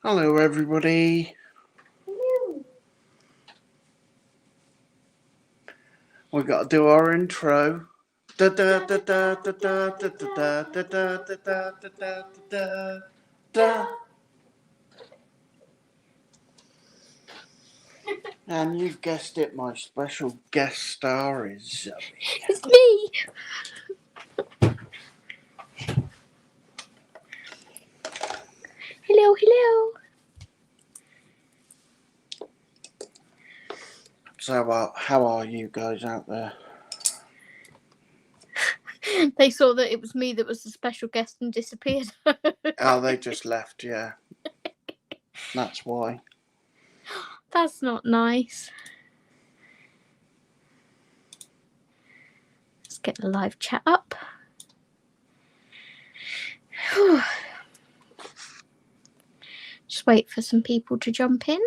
Hello, everybody. Hello. We got to do our intro. Da da da da da da da da da da da da da da da. And you've guessed it, my special guest star is Zoe. It's me. Hello, hello. So, how are you guys out there? They saw that it was me that was the special guest and disappeared. Oh, they just left, yeah. That's why. That's not nice. Let's get the live chat up. Just wait for some people to jump in.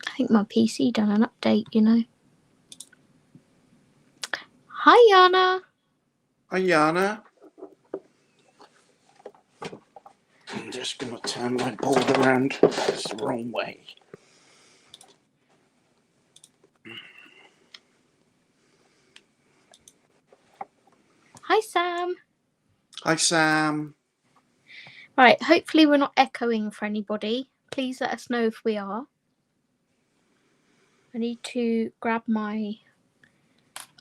I think my PC done an update, you know. Hi, Yana. Hi, Yana. I'm just going to turn my board around. It's the wrong way. Hi, Sam. Hi, Sam. Right, hopefully we're not echoing for anybody. Please let us know if we are. I need to grab my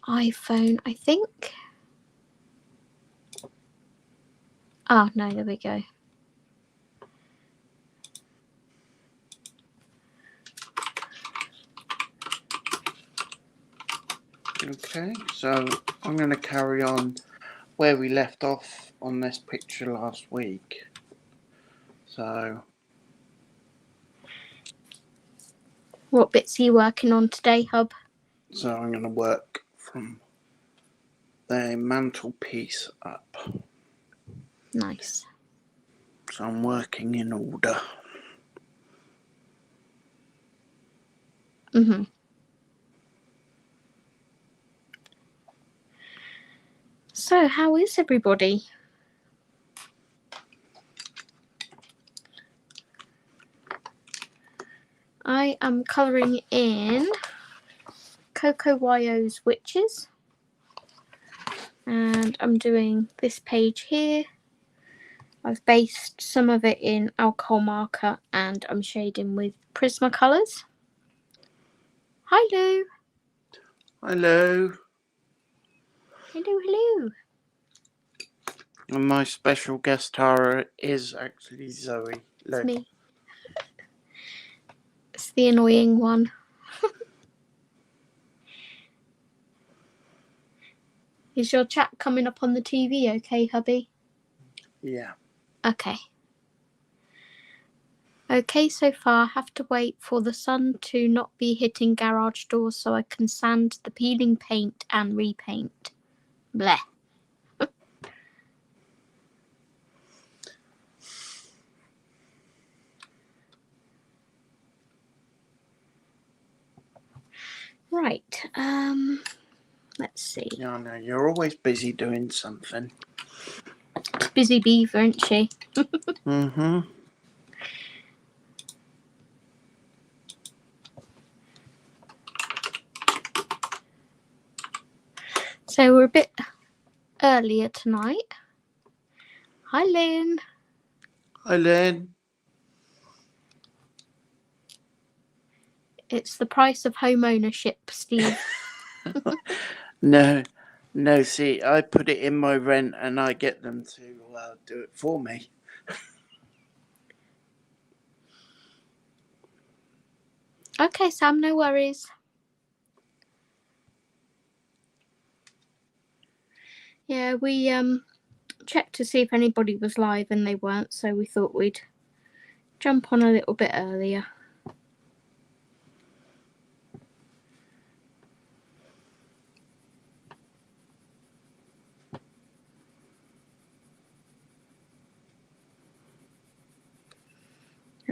iPhone, I think. Oh, no, there we go. Okay, so I'm going to carry on where we left off on this picture last week. So, What bits are you working on today, Hub? so I'm going to work from the mantelpiece up. Nice. So I'm working in order. Mhm. So, how is everybody? I am colouring in Coco Wyo's Witches. And I'm doing this page here. I've based some of it in alcohol marker and I'm shading with Prismacolors. Hi, Lou. Hello. Hello, hello. And my special guest star is actually Zoe. It's me. It's the annoying one. Is your chat coming up on the TV okay, hubby? Yeah. Okay. Okay, so far I have to wait for the sun to not be hitting garage doors so I can sand the peeling paint and repaint. Bleh. Right, let's see. Yeah, I know. You're always busy doing something. Busy beaver, isn't she? Mm-hmm. So we're a bit earlier tonight. Hi, Lynn. Hi, Lynn. It's the price of home ownership, Steve. No, see, I put it in my rent and I get them to do it for me. Okay, Sam, no worries. Yeah, we checked to see if anybody was live and they weren't, so we thought we'd jump on a little bit earlier.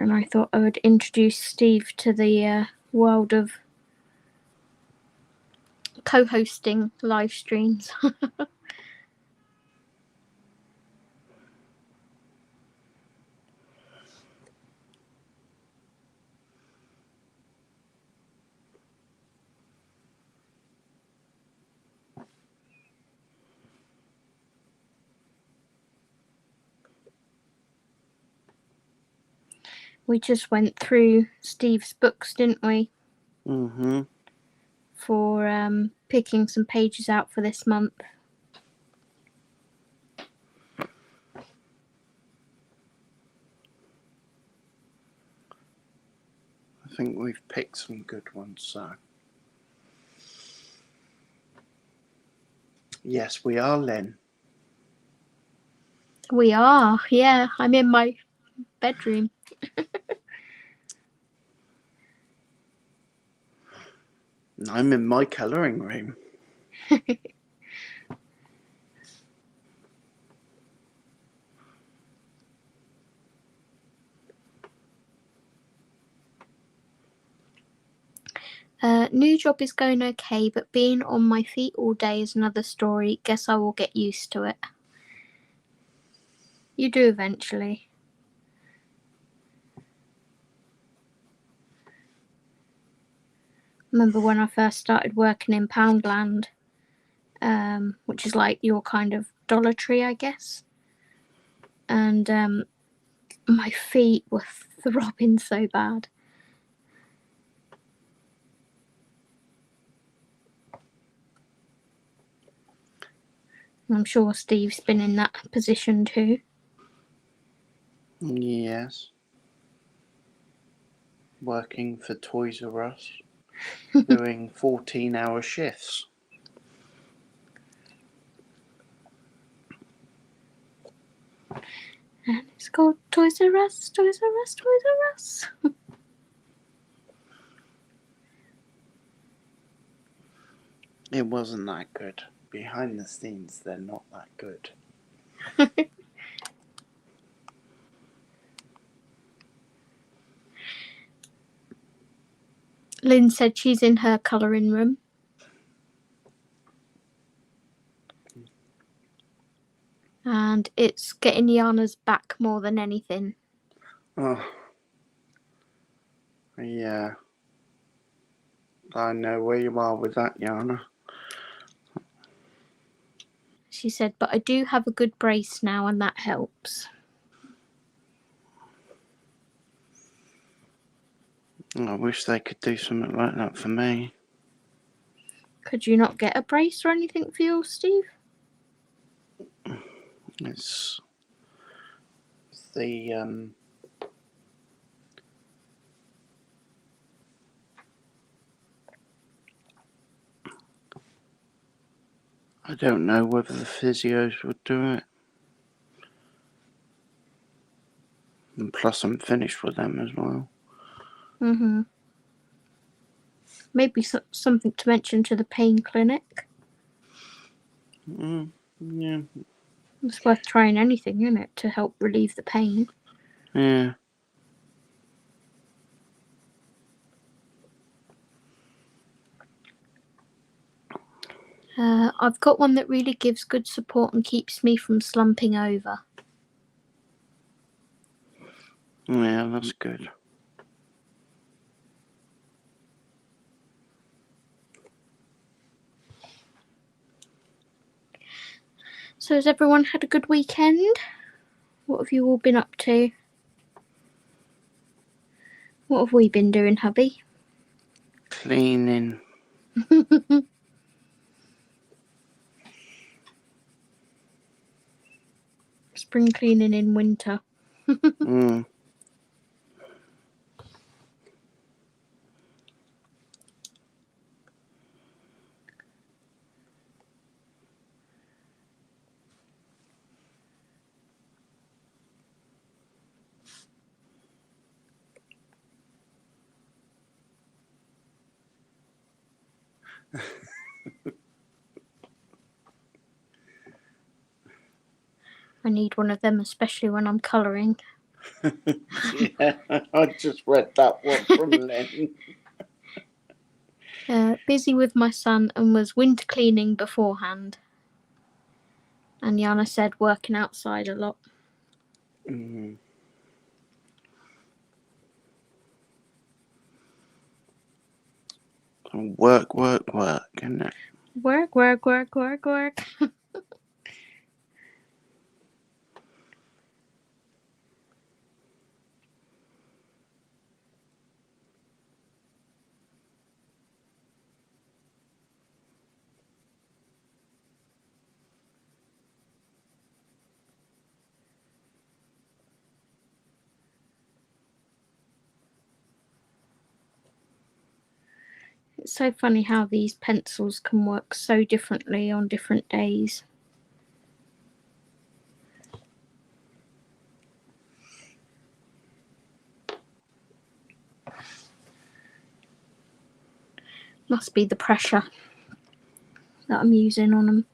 And I thought I would introduce Steve to the world of co-hosting live streams. We just went through Steve's books, didn't we? Mm-hmm. For picking some pages out for this month. I think we've picked some good ones, so. Yes, we are, Lynn. We are, yeah. I'm in my bedroom. I'm in my colouring room. New job is going okay, but being on my feet all day is another story. Guess I will get used to it. You do eventually. Remember when I first started working in Poundland, which is like your kind of Dollar Tree, I guess. And my feet were throbbing so bad. I'm sure Steve's been in that position too. Yes. Working for Toys R Us. Doing 14-hour shifts. And it's called Toys R Us, Toys R Us, Toys R Us. It wasn't that good. Behind the scenes, they're not that good. Lynn said she's in her colouring room. And it's getting Yana's back more than anything. Oh. Yeah. I know where you are with that, Yana. She said, but I do have a good brace now and that helps. I wish they could do something like that for me. Could you not get a brace or anything for you, Steve? It's the I don't know whether the physios would do it. And plus I'm finished with them as well. Mm-hmm. Maybe something to mention to the pain clinic. Yeah. It's worth trying anything, isn't it, to help relieve the pain. Yeah. I've got one that really gives good support and keeps me from slumping over. Yeah, that's good. So has everyone had a good weekend? What have you all been up to? What have we been doing, hubby? Cleaning. Spring cleaning in winter. I need one of them, especially when I'm colouring. Yeah, I just read that one from Lynn. Busy with my son and was winter cleaning beforehand. And Yana said working outside a lot. Mm. Work, isn't it? Work. It's so funny how these pencils can work so differently on different days. Must be the pressure that I'm using on them.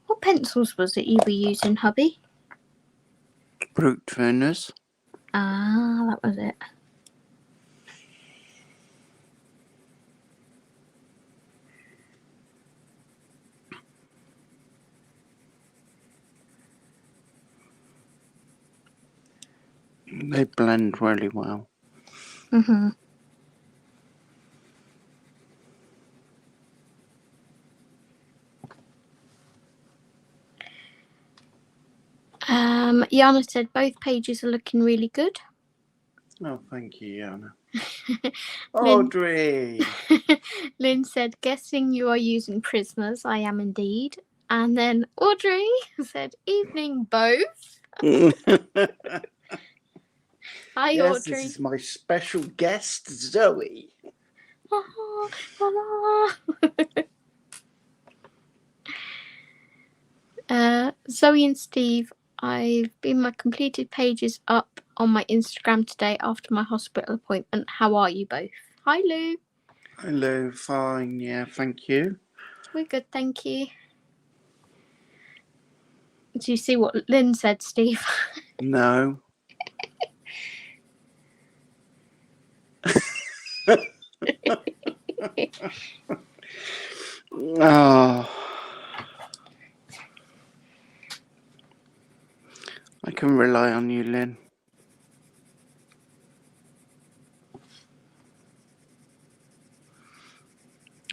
What pencils was it you were using, hubby? Brute thinners. Ah, that was it. They blend really well. Mm-hmm. Yana said both pages are looking really good. Oh, thank you, Yana. Lynn, Audrey! Lynn said, guessing you are using Prismas. I am indeed. And then Audrey said, evening both. Hi, Yes, Audrey. this is my special guest, Zoe. Zoe and Steve, I've been my completed pages up on my Instagram today after my hospital appointment. How are you both? Hi, Lou. Hello, fine, yeah, thank you. We're good, thank you. Do you see what Lynn said, Steve? No. Oh. I can rely on you, Lynn.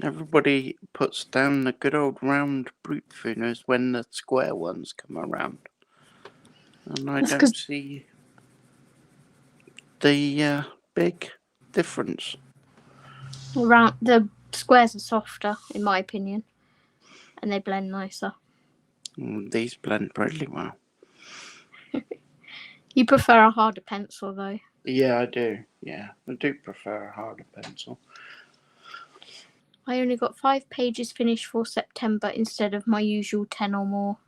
Everybody puts down the good old round brute thinners when the square ones come around. And I don't see the big difference. Around the squares are softer, in my opinion, and they blend nicer. These blend really well. You prefer a harder pencil, though. Yeah, I do. Yeah, I do prefer a harder pencil. I only got 5 pages finished for September instead of my usual 10 or more.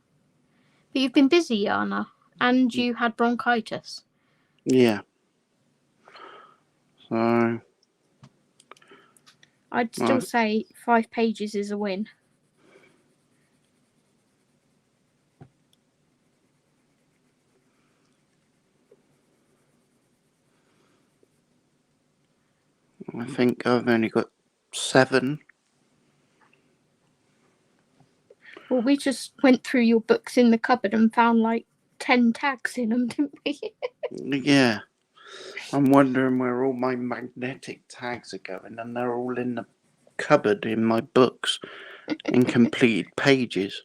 But you've been busy, Yana, and you had bronchitis. Yeah. So I'd still say 5 pages is a win. I think I've only got 7. Well, we just went through your books in the cupboard and found like 10 tags in them, didn't we? Yeah. I'm wondering where all my magnetic tags are going, and they're all in the cupboard in my books, in completed pages.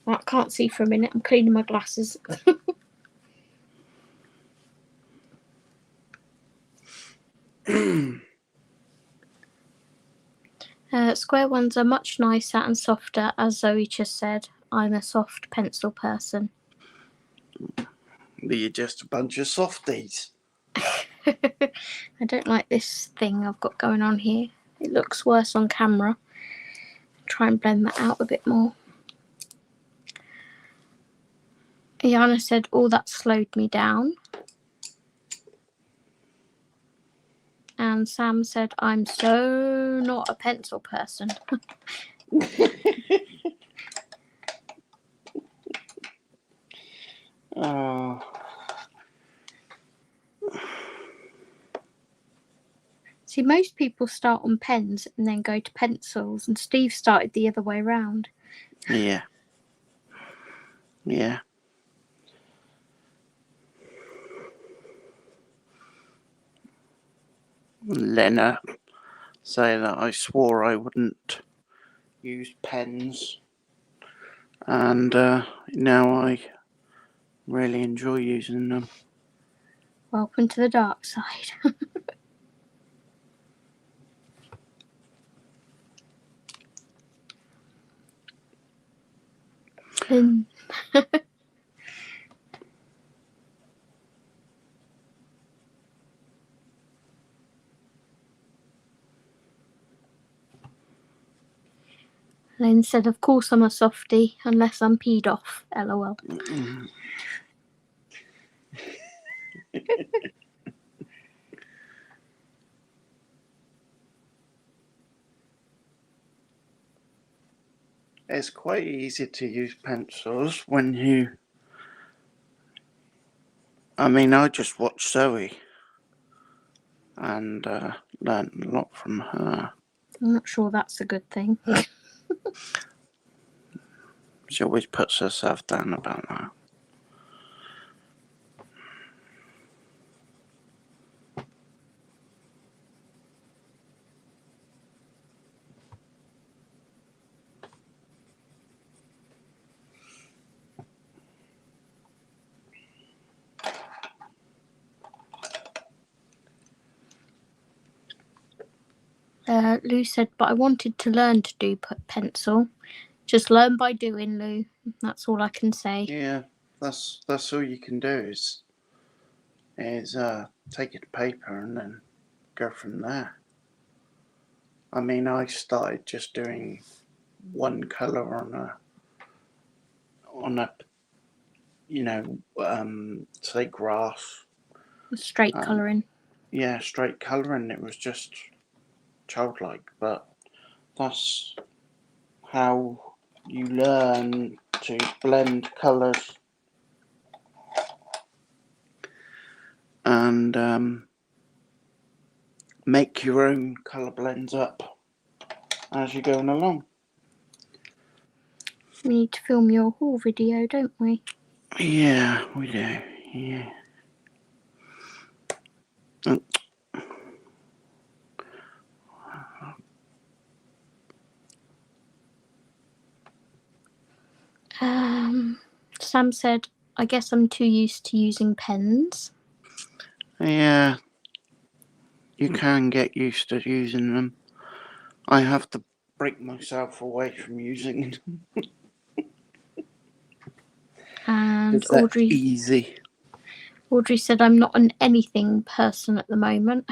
I can't see for a minute. I'm cleaning my glasses. Square ones are much nicer and softer, as Zoe just said. I'm a soft pencil person. But you're just a bunch of softies. I don't like this thing I've got going on here. It looks worse on camera. Try and blend that out a bit more. Ayana said, "Oh, that slowed me down." And Sam said, "I'm so not a pencil person." Oh. See, most people start on pens and then go to pencils, and Steve started the other way around. Yeah. Yeah. Lena say that I swore I wouldn't use pens, and now I really enjoy using them. Welcome to the dark side. Lynn said, "Of course I'm a softie, unless I'm peed off, lol." It's quite easy to use pencils when you... I mean, I just watched Zoe and learned a lot from her. I'm not sure that's a good thing. She always puts herself down about that. Lou said, "But I wanted to learn to do pencil. Just learn by doing, Lou. That's all I can say." Yeah, that's all you can do is take it to paper and then go from there. I mean, I started just doing one colour on a say grass. Straight colouring. Yeah, straight colouring. It was just childlike, but that's how you learn to blend colours and make your own colour blends up as you're going along. We need to film your haul video, don't we? Yeah, we do. Yeah. Sam said, "I guess I'm too used to using pens." Yeah, you can get used to using them. I have to break myself away from using them. And It's that easy. Audrey said, "I'm not an anything person at the moment."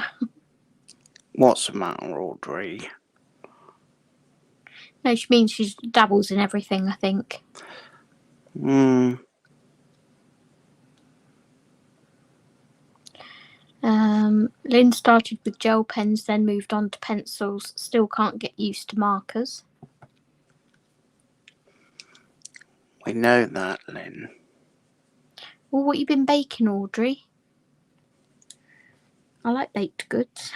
What's the matter, Audrey? No, she means she dabbles in everything, I think. Lynn started with gel pens, then moved on to pencils. Still can't get used to markers. We know that, Lynn. Well, what you been baking, Audrey? I like baked goods.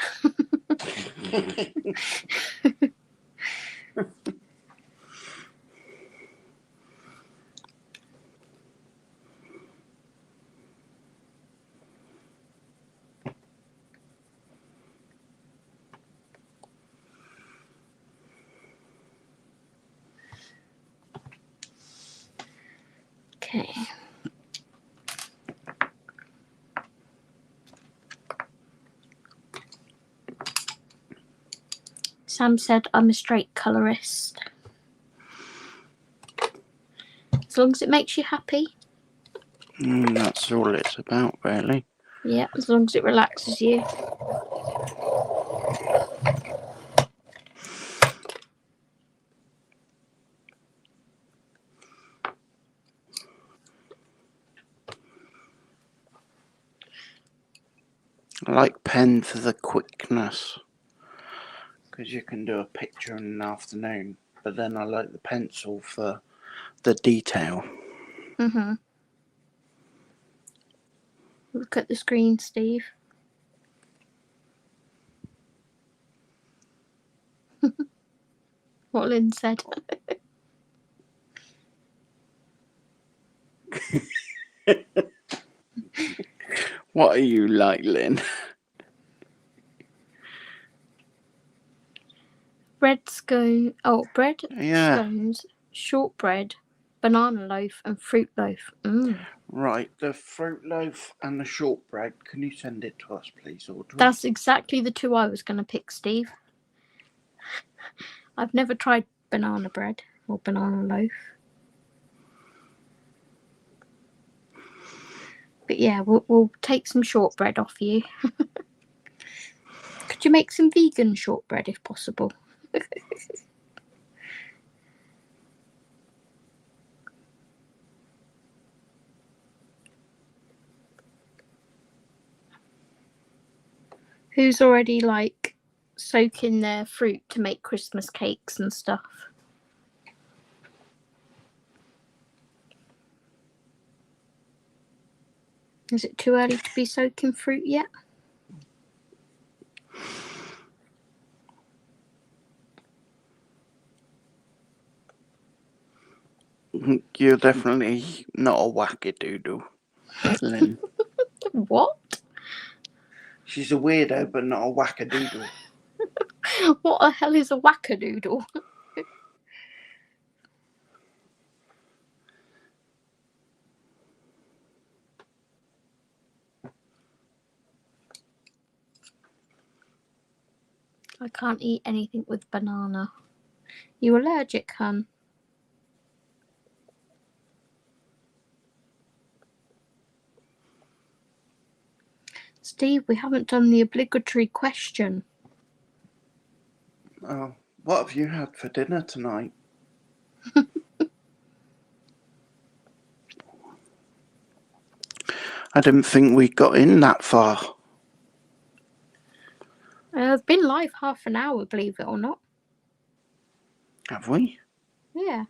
Okay. Sam said, "I'm a straight colourist." As long as it makes you happy. That's all it's about, really. Yeah, as long as it relaxes you. I like pen for the quickness, because you can do a picture in an afternoon, but then I like the pencil for the detail. Mm-hmm. Look at the screen, Steve. What Lynn said. What are you like, Lynn? Bread scone. Oh, bread, Yeah. scones, shortbread, banana loaf, and fruit loaf. Right, the fruit loaf and the shortbread. Can you send it to us, please, Audrey? That's exactly the two I was going to pick, Steve. I've never tried banana bread or banana loaf. But yeah, we'll take some shortbread off you. Could you make some vegan shortbread if possible? Who's already like soaking their fruit to make Christmas cakes and stuff? Is it too early to be soaking fruit yet? You're definitely not a wackadoodle, Lynn. What? She's a weirdo, but not a wackadoodle. What the hell is a wackadoodle? I can't eat anything with banana. You allergic, hun? Steve, we haven't done the obligatory question. Oh, what have you had for dinner tonight? I didn't think we got in that far. I've been live half an hour, believe it or not. Have we? Yeah.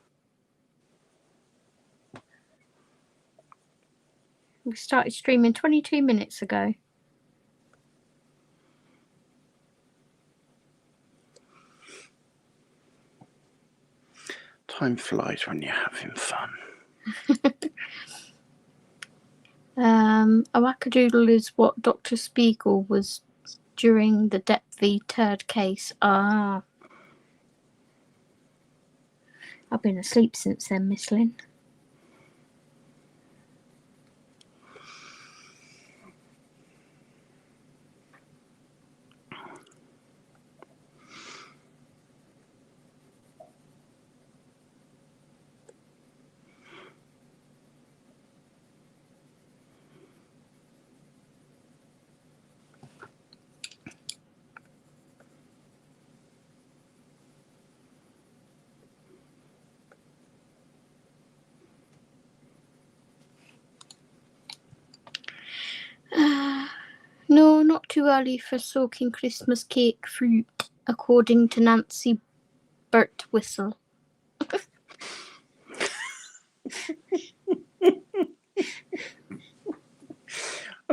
We started streaming 22 minutes ago. Time flies when you're having fun. A wackadoodle is what Dr. Spiegel was during the Depp v. Turd case. Ah. I've been asleep since then, Miss Lynn. No, not too early for soaking Christmas cake fruit, according to Nancy Birtwistle.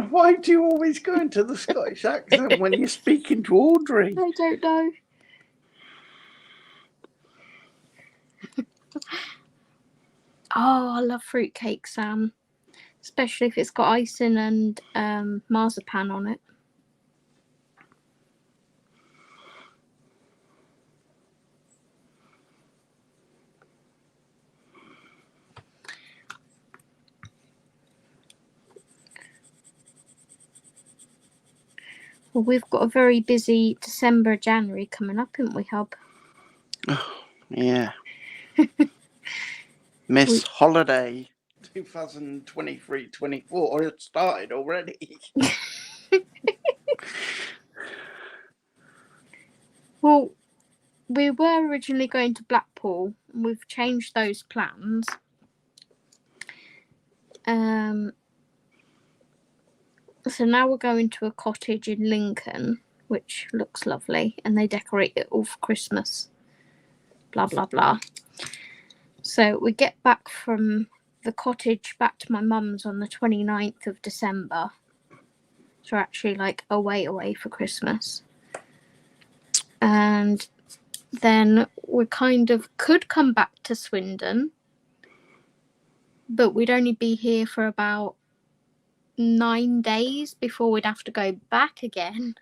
Why do you always go into the Scottish accent when you're speaking to Audrey? I don't know. Oh, I love fruitcake, Sam. Especially if it's got icing and marzipan on it. Well, we've got a very busy December, January coming up, haven't we, Hub? Oh, yeah. Miss Holiday 2023-24. It started already. Well, we were originally going to Blackpool, and we've changed those plans. So now we're going to a cottage in Lincoln, which looks lovely, and they decorate it all for Christmas. Blah, blah, blah. So we get back from the cottage back to my mum's on the 29th of December. So we're actually like away for Christmas. And then we kind of could come back to Swindon, but we'd only be here for about 9 days before we'd have to go back again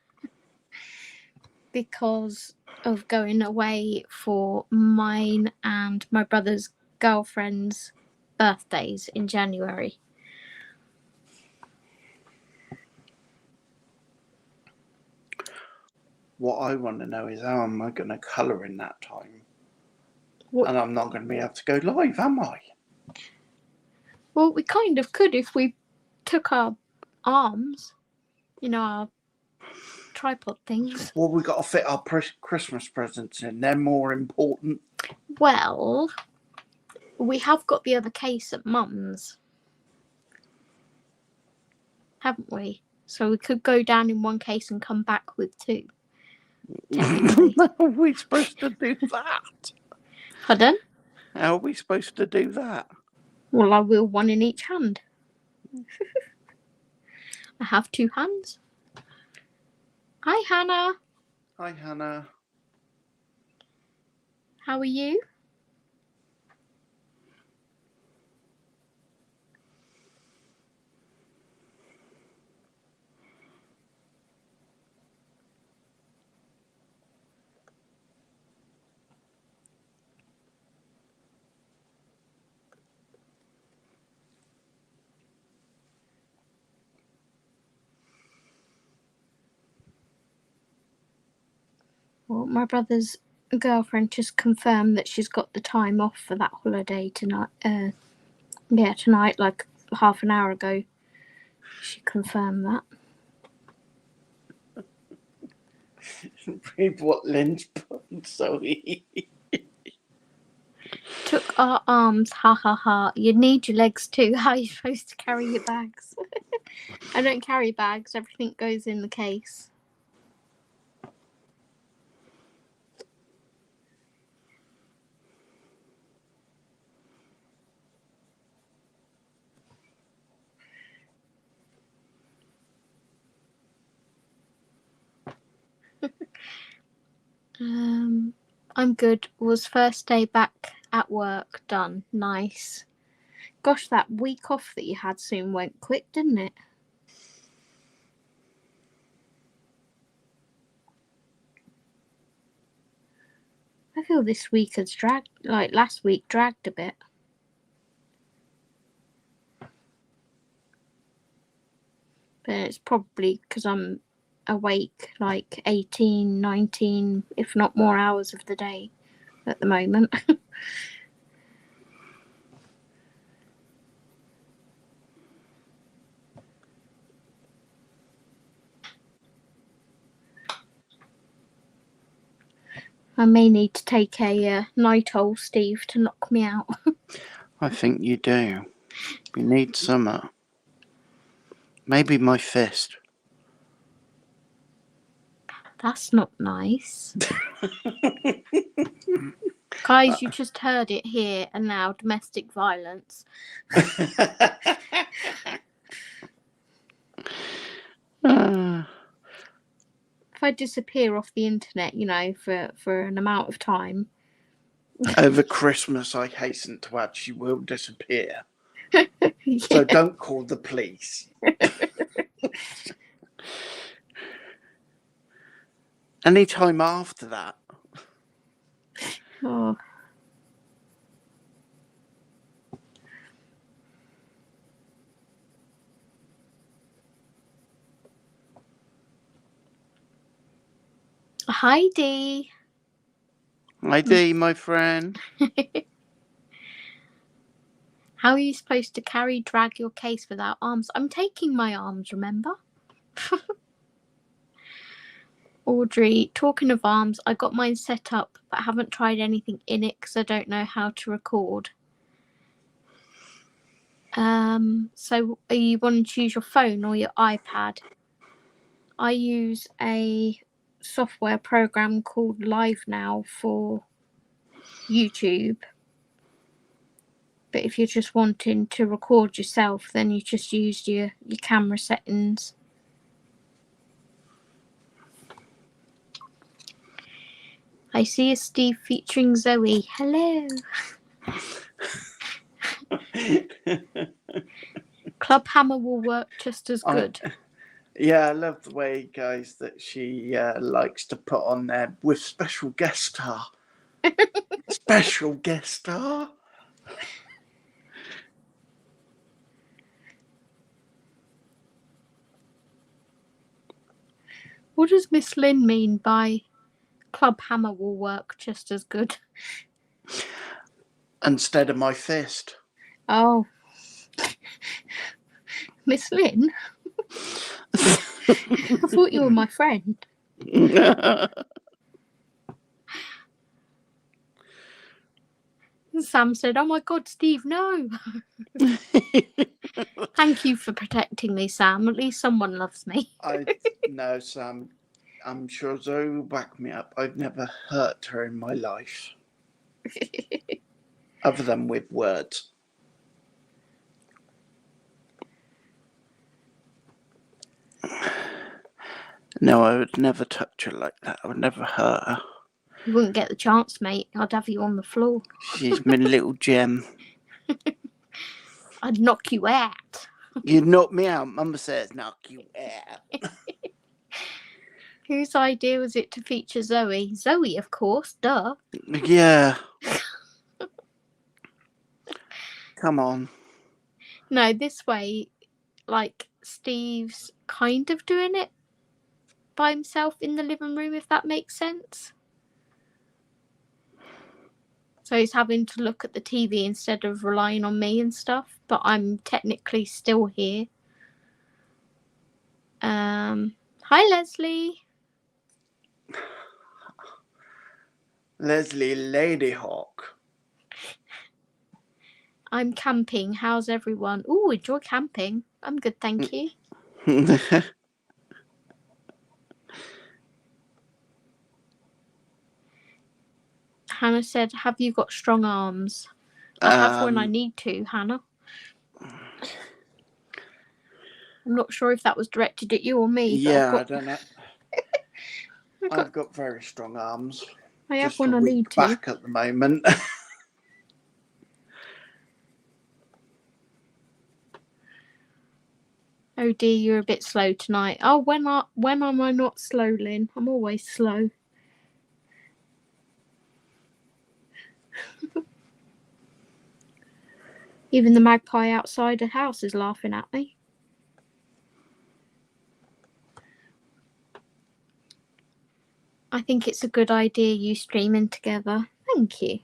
because of going away for mine and my brother's girlfriend's birthdays in January. What I want to know is how am I going to colour in that time? What? And I'm not going to be able to go live, am I? Well, we kind of could if we took our arms, our tripod things. Well, we've got to fit our Christmas presents in. They're more important. Well, we have got the other case at Mum's, haven't we? So we could go down in one case and come back with two. Technically. How are we supposed to do that? Pardon? How are we supposed to do that? Well, I will one in each hand. I have two hands. Hi, Hannah. Hi, Hannah. How are you? Well, my brother's girlfriend just confirmed that she's got the time off for that holiday tonight. Tonight, like half an hour ago. She confirmed that. Read what Lynn's put, Zoe. Took our arms, ha ha ha. You need your legs too. How are you supposed to carry your bags? I don't carry bags. Everything goes in the case. I'm good. Was first day back at work done. Nice. Gosh, that week off that you had soon went quick, didn't it? I feel this week has dragged, like last week dragged a bit. But it's probably because I'm awake like 18, 19, if not more hours of the day at the moment. I may need to take a night owl, Steve, to knock me out. I think you do. You need some. Maybe my fist. That's not nice. Guys, you just heard it here and now. Domestic violence. If I disappear off the internet, for an amount of time. Over Christmas, I hasten to add, she will disappear. Yeah. So don't call the police. Any time after that. Oh. Hi, Dee. Hi, Dee, my friend. How are you supposed to drag your case without arms? I'm taking my arms, remember? Audrey, talking of arms, I got mine set up, but haven't tried anything in it because I don't know how to record. So are you wanting to use your phone or your iPad? I use a software program called Live Now for YouTube. But if you're just wanting to record yourself, then you just use your camera settings. I see a Steve featuring Zoe. Hello. Club Hammer will work just as good. Yeah, I love the way, guys, that she likes to put on there with special guest star. Special guest star. What does Miss Lynn mean by Club Hammer will work just as good? Instead of my fist. Oh. Miss Lynn? I thought you were my friend. Sam said, "Oh my God, Steve, no." Thank you for protecting me, Sam. At least someone loves me. No, Sam. I'm sure Zoe will back me up. I've never hurt her in my life. Other than with words. No, I would never touch her like that. I would never hurt her. You wouldn't get the chance, mate. I'd have you on the floor. She's my little gem. I'd knock you out. You'd knock me out. Mama says knock you out. Whose idea was it to feature Zoe? Zoe, of course. Duh. Yeah. Come on. No, this way, like, Steve's kind of doing it by himself in the living room, if that makes sense. So he's having to look at the TV instead of relying on me and stuff, but I'm technically still here. Hi, Leslie. Leslie Ladyhawk. I'm camping. How's everyone? Ooh, enjoy camping. I'm good, thank you. Hannah said, "Have you got strong arms?" I have when I need to, Hannah. I'm not sure if that was directed at you or me. Yeah, I don't know. I've got very strong arms. I have just when I need to. Back at the moment. Oh dear, you're a bit slow tonight. Oh, when am I not slow, Lynn? I'm always slow. Even the magpie outside the house is laughing at me. I think it's a good idea you streaming together. Thank you.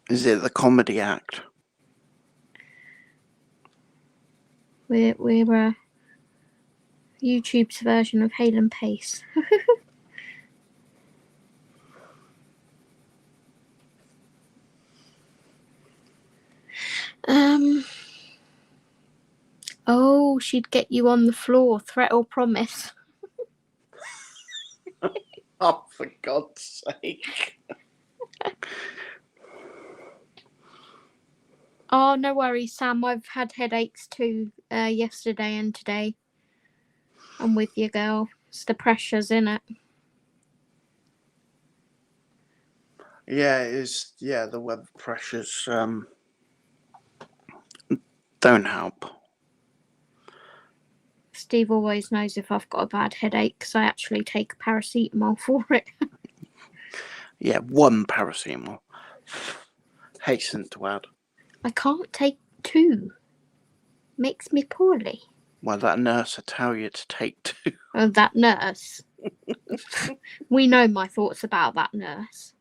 Is it the comedy act? We're YouTube's version of Hale and Pace. Oh, she'd get you on the floor, threat or promise. Oh, for God's sake. Oh, no worries, Sam. I've had headaches too, yesterday and today. I'm with you, girl. It's the pressures, innit? Yeah, it is. Yeah, the weather pressures don't help. Steve always knows if I've got a bad headache because I actually take paracetamol for it. Yeah, one paracetamol. Hasten to add. I can't take two. Makes me poorly. Well, that nurse will tell you to take two. Oh, that nurse. We know my thoughts about that nurse.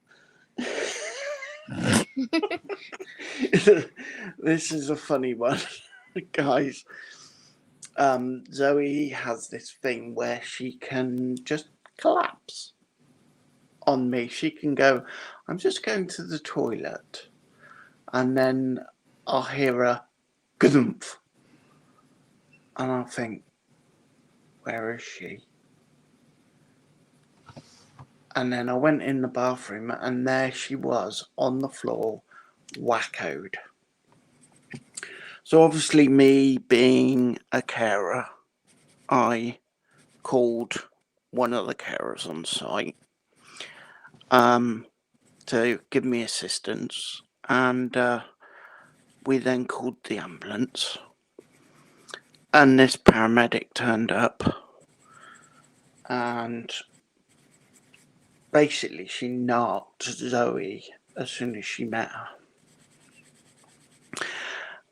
This is a funny one, guys. Zoe has this thing where she can just collapse on me. She can go, I'm just going to the toilet, and then I'll hear a gdumph, and I'll think, where is she? And then I went in the bathroom, and there she was on the floor, wackoed. So obviously, me being a carer, I called one of the carers on site to give me assistance, and we then called the ambulance, and this paramedic turned up, and basically she knocked Zoe as soon as she met her.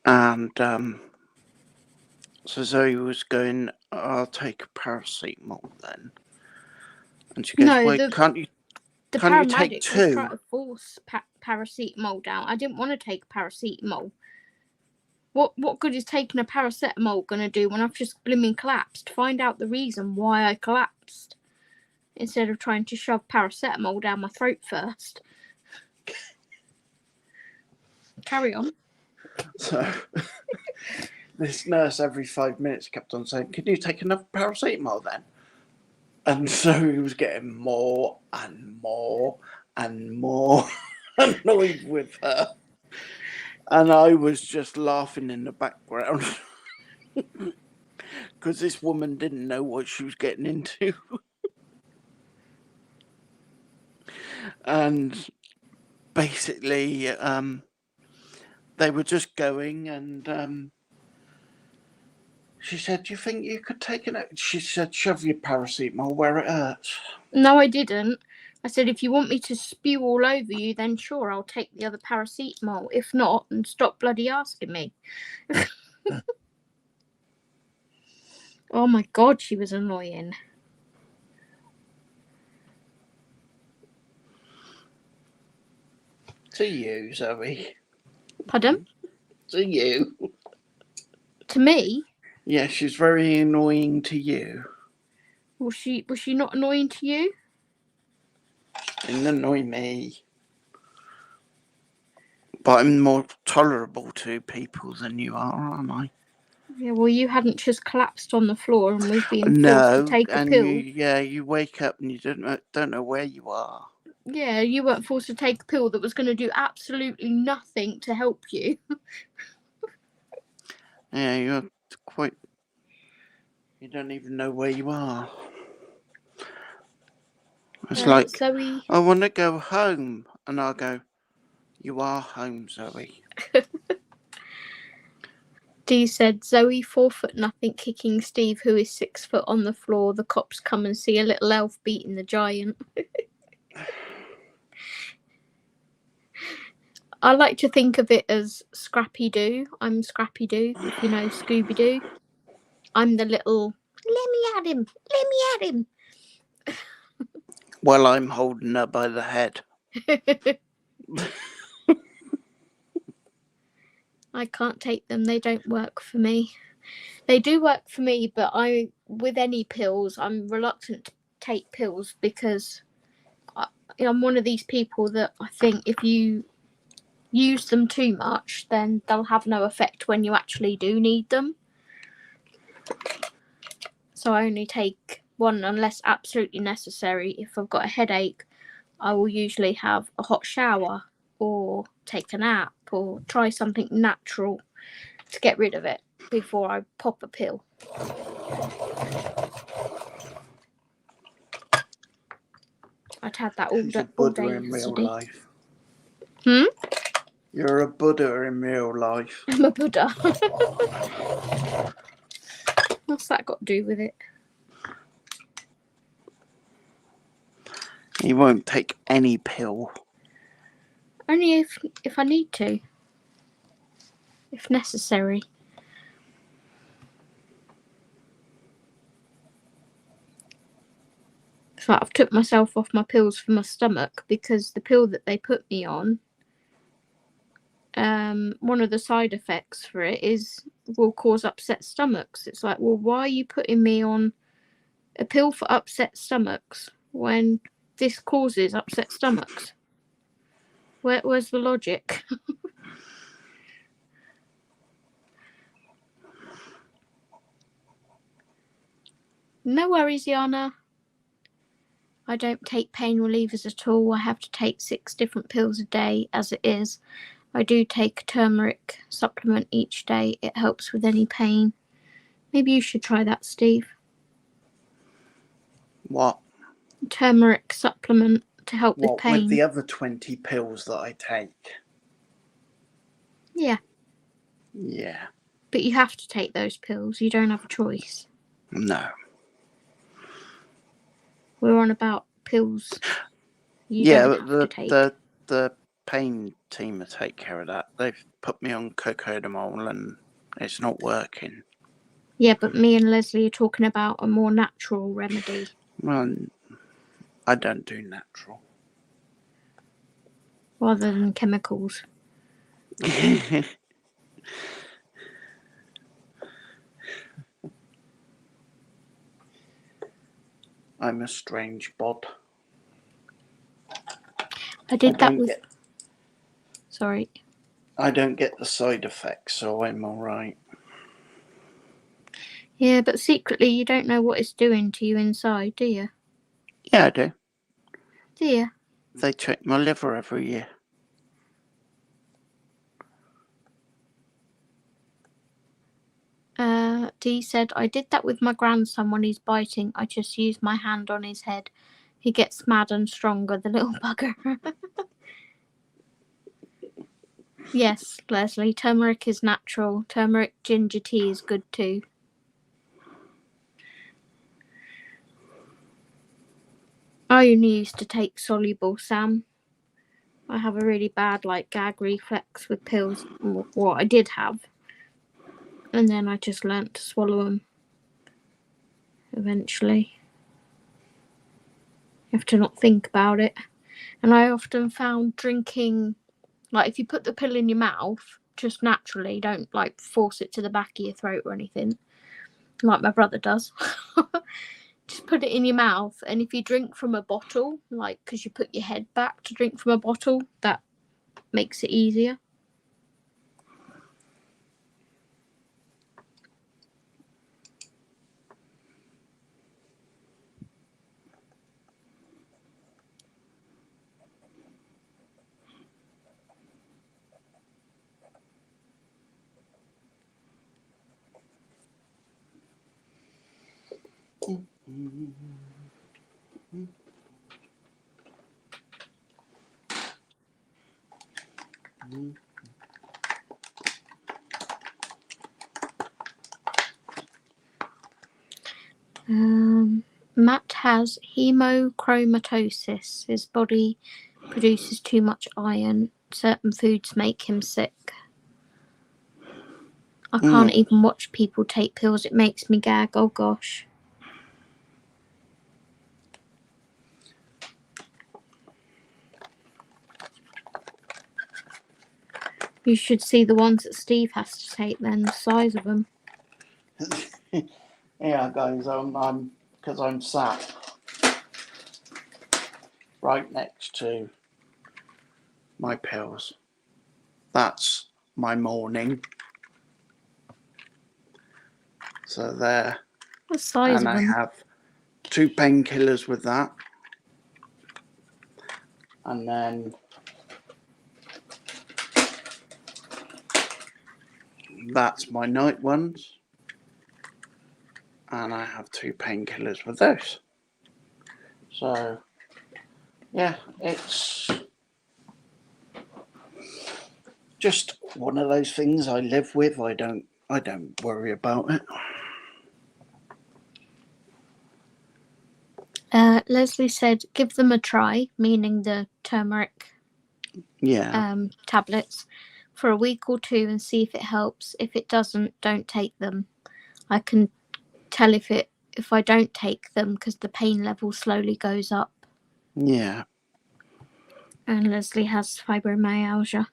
And so Zoe was going, I'll take a paracetamol then. And she goes, No, wait, can't you take paramedic was trying two? to force paracetamol down. I didn't want to take paracetamol. What good is taking a paracetamol going to do when I've just blooming collapsed? Find out the reason why I collapsed, instead of trying to shove paracetamol down my throat first. Carry on. So this nurse every 5 minutes kept on saying, can you take enough paracetamol then? And so he was getting more and more and more annoyed with her. And I was just laughing in the background because this woman didn't know what she was getting into. And basically, they were just going, and she said, do you think you could take it? She said, shove your paracetamol where it hurts. No, I didn't. I said, if you want me to spew all over you, then sure, I'll take the other paracetamol. If not, then stop bloody asking me. Oh my God, she was annoying. To you, Zoe. Pardon? To you. To me? Yeah, she's very annoying to you. Was she not annoying to you? Didn't annoy me. But I'm more tolerable to people than you are, aren't I? Yeah, well, you hadn't just collapsed on the floor and was being forced to take a pill. You wake up and you don't know where you are. Yeah, you weren't forced to take a pill that was going to do absolutely nothing to help you. Yeah, you're quite... You don't even know where you are. It's like, Zoe... I want to go home. And I'll go, you are home, Zoe. Dee said, Zoe 4'0", kicking Steve, who is 6 foot, on the floor. The cops come and see a little elf beating the giant. I like to think of it as Scrappy Doo. I'm Scrappy Doo, if you know Scooby Doo. I'm the little, let me at him, let me at him. Well, I'm holding her by the head. I can't take them. They don't work for me. They do work for me, but with any pills, I'm reluctant to take pills because I'm one of these people that I think if you use them too much, then they'll have no effect when you actually do need them. So I only take one unless absolutely necessary. If I've got a headache, I will usually have a hot shower or take a nap or try something natural to get rid of it before I pop a pill. I'd had that all day in real yesterday. life. Hmm? You're a Buddha in real life. I'm a Buddha. What's that got to do with it? You won't take any pill. Only if I need to. If necessary. So I've took myself off my pills for my stomach because the pill that they put me on, one of the side effects for it will cause upset stomachs. It's like, well, why are you putting me on a pill for upset stomachs when this causes upset stomachs? Where's the logic? No worries, Yana. I don't take pain relievers at all. I have to take 6 different pills a day as it is. I do take a turmeric supplement each day. It helps with any pain. Maybe you should try that, Steve. What? Turmeric supplement to help with pain. With the other 20 pills that I take? Yeah. Yeah. But you have to take those pills. You don't have a choice. No. We're on about pills you Yeah, don't have to take. The pain team will take care of that. They've put me on cocodamol and it's not working. Yeah, but me and Leslie are talking about a more natural remedy. Well, I don't do natural. Rather than chemicals. I'm a strange bod. Sorry. I don't get the side effects, so I'm alright. Yeah, but secretly you don't know what it's doing to you inside, do you? Yeah, I do. Do you? They check my liver every year. Dee said, I did that with my grandson when he's biting. I just use my hand on his head. He gets mad and stronger, the little bugger. Yes, Leslie, turmeric is natural. Turmeric ginger tea is good too. I only used to take soluble, Sam. I have a really bad gag reflex with pills. Well, I did have. And then I just learnt to swallow them. Eventually. You have to not think about it. And I often found drinking, if you put the pill in your mouth, just naturally, don't force it to the back of your throat or anything, like my brother does. Just put it in your mouth, and if you drink from a bottle, because you put your head back to drink from a bottle, that makes it easier. Matt has hemochromatosis. His body produces too much iron. Certain foods make him sick. I can't even watch people take pills. It makes me gag. Oh, gosh. You should see the ones that Steve has to take then, the size of them. Yeah, guys, because I'm sat right next to my pills. That's my morning. So there. The size and of I them. have 2 painkillers with that. And then that's my night ones. And I have 2 painkillers with those. So, yeah, it's just one of those things I live with. I don't worry about it. Leslie said, give them a try, meaning the turmeric tablets, for a week or 2 and see if it helps. If it doesn't, don't take them. I can tell if it if I don't take them because the pain level slowly goes up. Yeah. And Leslie has fibromyalgia.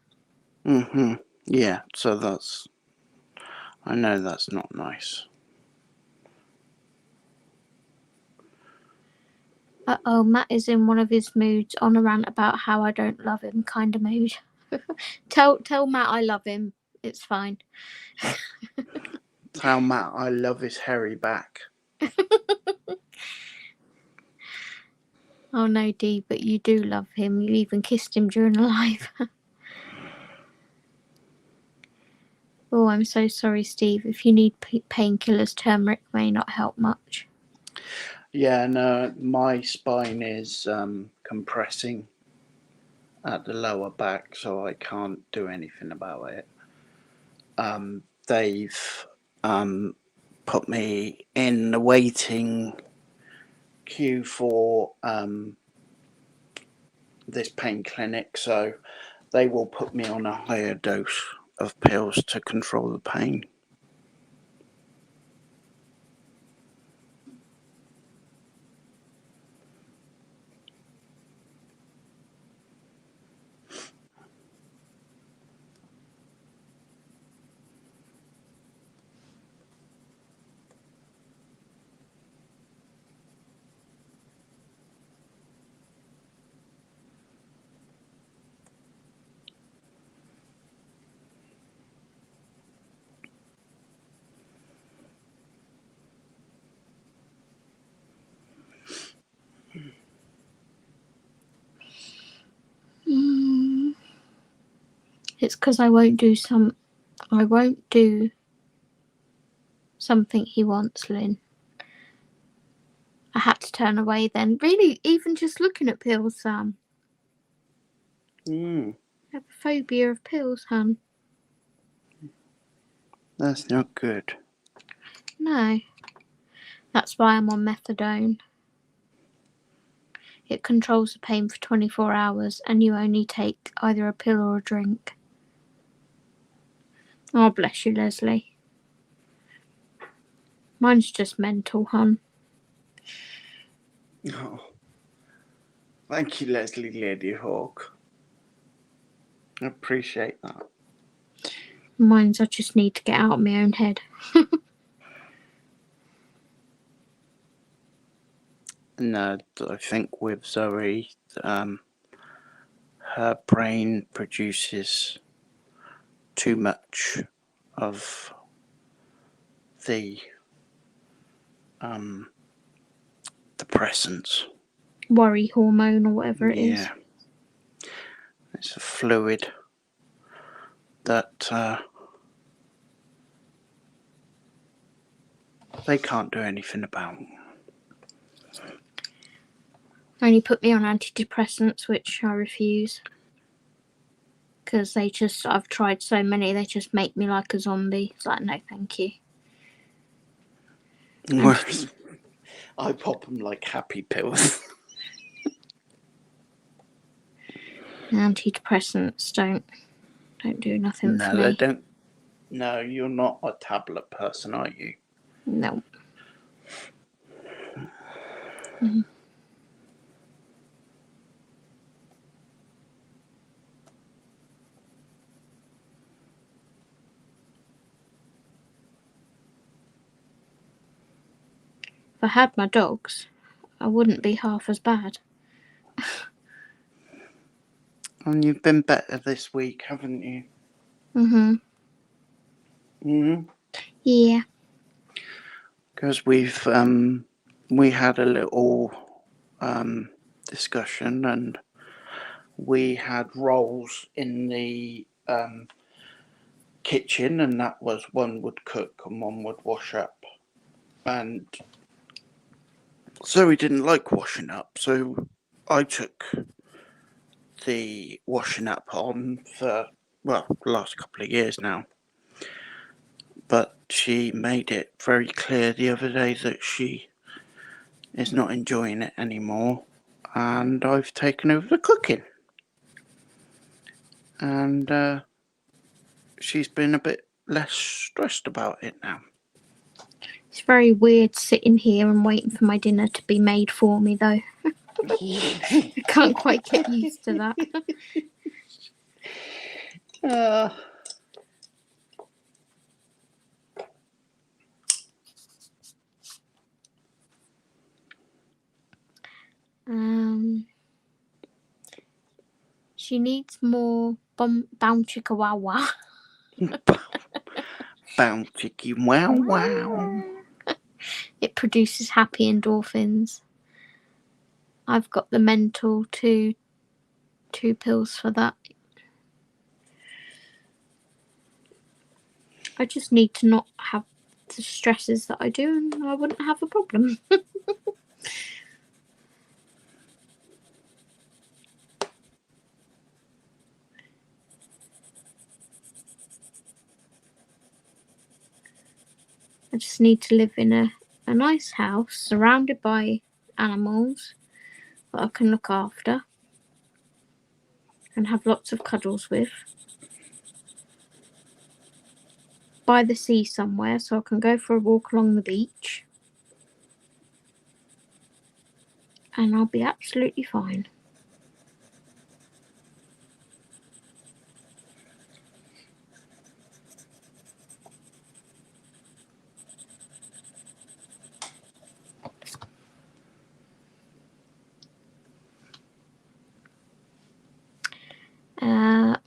Yeah, so I know that's not nice. Matt is in one of his moods, on a rant about how I don't love him kind of mood. Tell Matt I love him. It's fine. Tell Matt I love his hairy back. Oh no, Dee, but you do love him. You even kissed him during a live. Oh, I'm so sorry, Steve. If you need painkillers, turmeric may not help much. Yeah, no, my spine is compressing at the lower back, so I can't do anything about it. They've put me in the waiting queue for this pain clinic, so they will put me on a higher dose of pills to control the pain. It's because I won't do something he wants, Lynn. I had to turn away then. Really, even just looking at pills, Sam. I have a phobia of pills, hun. That's not good. No. That's why I'm on methadone. It controls the pain for 24 hours and you only take either a pill or a drink. Oh, bless you, Leslie. Mine's just mental, hun. Oh. Thank you, Leslie Ladyhawk. I appreciate that. Mine's I just need to get out of my own head. No, I think with Zoe, her brain produces too much of the depressants. Worry hormone or whatever it is. Yeah. It's a fluid that they can't do anything about. Only put me on antidepressants, which I refuse. Because I've tried so many, they just make me like a zombie. It's like, no, thank you. Whereas I pop them like happy pills. Antidepressants don't do nothing for me. No, they don't. No, you're not a tablet person, are you? No. If I had my dogs, I wouldn't be half as bad. And you've been better this week, haven't you? Yeah. Because we had a little discussion, and we had rolls in the kitchen, and that was one would cook and one would wash up. And Zoe didn't like washing up, so I took the washing up on for, well, the last couple of years now. But she made it very clear the other day that she is not enjoying it anymore, and I've taken over the cooking. And she's been a bit less stressed about it now. It's very weird sitting here and waiting for my dinner to be made for me, though. I can't quite get used to that. She needs more bouncy kawawa. Bouncy wow wow. It produces happy endorphins. I've got the mental two pills for that. I just need to not have the stresses that I do, and I wouldn't have a problem. I just need to live in a nice house surrounded by animals that I can look after and have lots of cuddles with. By the sea somewhere so I can go for a walk along the beach. And I'll be absolutely fine.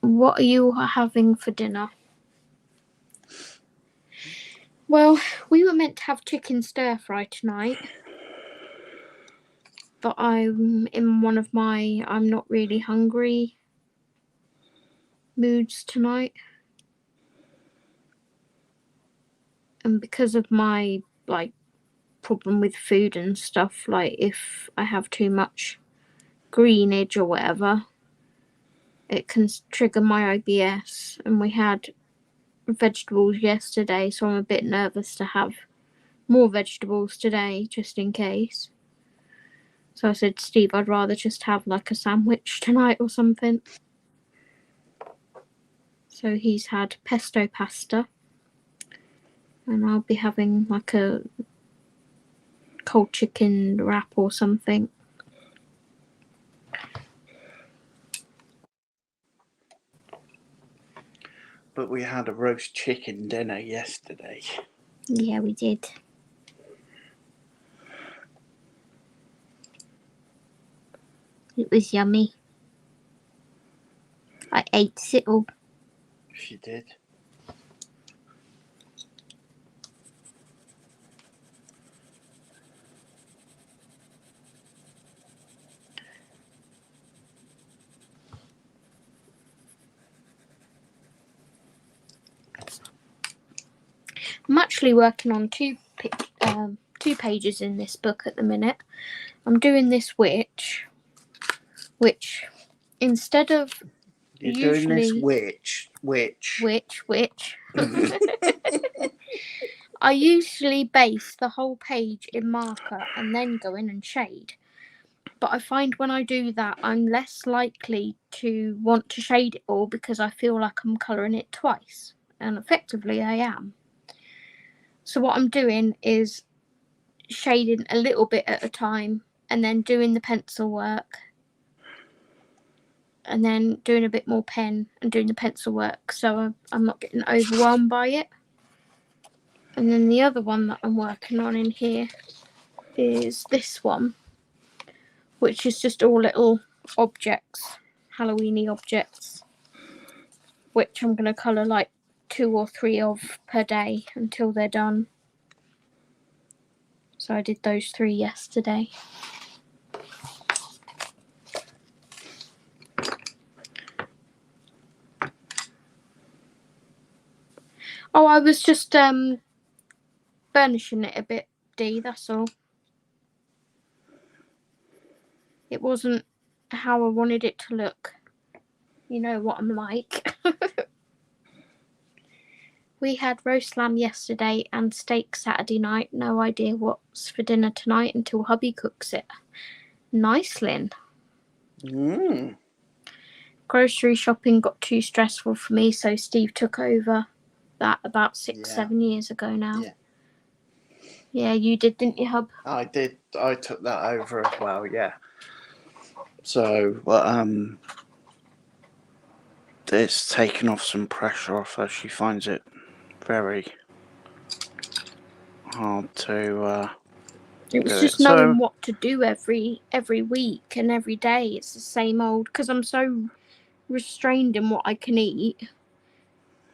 What are you having for dinner? Well, we were meant to have chicken stir fry tonight, but I'm in one of my I'm not really hungry moods tonight. And because of my problem with food and stuff, if I have too much greenage or whatever, it can trigger my IBS, and we had vegetables yesterday, so I'm a bit nervous to have more vegetables today just in case. So I said to Steve I'd rather just have a sandwich tonight or something. So he's had pesto pasta, and I'll be having a cold chicken wrap or something. But we had a roast chicken dinner yesterday. Yeah, we did. It was yummy. I ate it all. She did. I'm actually working on two pages in this book at the minute. I'm doing this witch, which instead of You're doing this witch. I usually base the whole page in marker and then go in and shade. But I find when I do that, I'm less likely to want to shade it all because I feel like I'm colouring it twice. And effectively I am. So what I'm doing is shading a little bit at a time and then doing the pencil work. And then doing a bit more pen and doing the pencil work, so I'm not getting overwhelmed by it. And then the other one that I'm working on in here is this one, which is just all little objects, Halloweeny objects, which I'm going to colour 2 or 3 of per day until they're done. So I did those 3 yesterday. Oh, I was just burnishing it a bit, Dee, that's all. It wasn't how I wanted it to look. You know what I'm like. We had roast lamb yesterday and steak Saturday night. No idea what's for dinner tonight until hubby cooks it. Nice, Lynn. Grocery shopping got too stressful for me, so Steve took over that about 6-7 years ago now. Yeah. Yeah, you did, didn't you, Hub? I did. I took that over as well. Yeah. So, it's taken off some pressure off her. She finds it very hard to It was do just it. So, knowing what to do every week and every day. It's the same old, because I'm so restrained in what I can eat.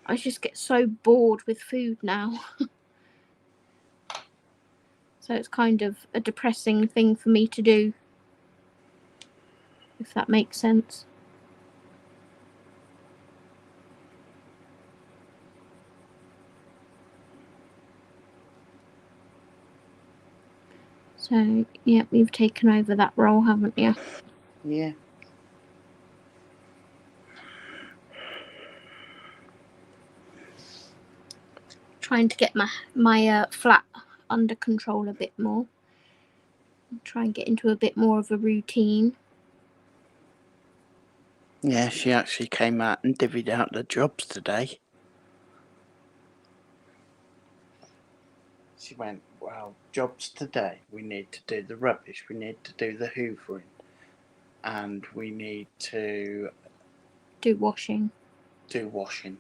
I just get so bored with food now. So it's kind of a depressing thing for me to do, if that makes sense. So, yeah, you've taken over that role, haven't you? yeah. Trying to get my flat under control a bit more. Try and get into a bit more of a routine. Yeah, she actually came out and divvied out the jobs today. She went, well, jobs today. We need to do the rubbish. We need to do the hoovering. And we need to Do washing. do washing.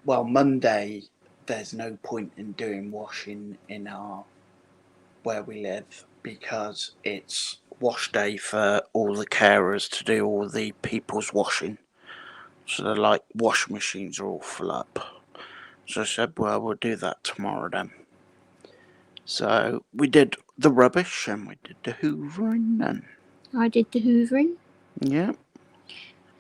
Well, Monday, there's no point in doing washing in where we live because it's wash day for all the carers to do all the people's washing. So they're like wash machines are all full up. So I said, well, we'll do that tomorrow then. So we did the rubbish and we did the hoovering and I did the hoovering. yeah.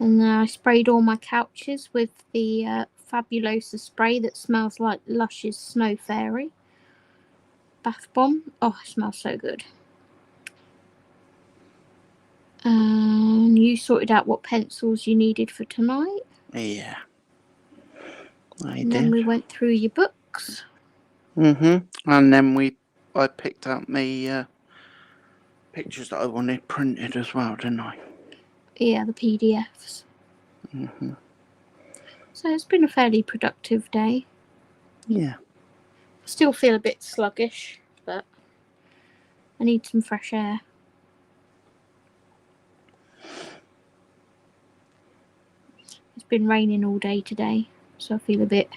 And then I sprayed all my couches with the Fabulosa spray that smells like Lush's Snow Fairy bath bomb. Oh, it smells so good. And you sorted out what pencils you needed for tonight. Yeah. And then we went through your books. And then I picked out my pictures that I wanted printed as well, didn't I? Yeah, the PDFs. So it's been a fairly productive day. Yeah. Still feel a bit sluggish, but I need some fresh air. It's been raining all day today, so I feel a bit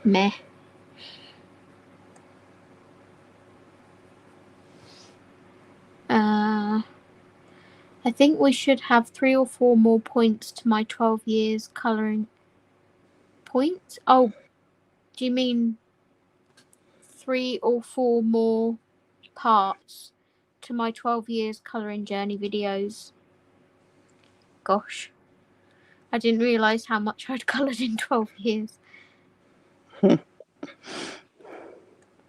meh. I think we should have 3 or 4 more points to my 12 years colouring points. Oh, do you mean 3 or 4 more parts to my 12 years colouring journey videos? Gosh, I didn't realise how much I'd coloured in 12 years.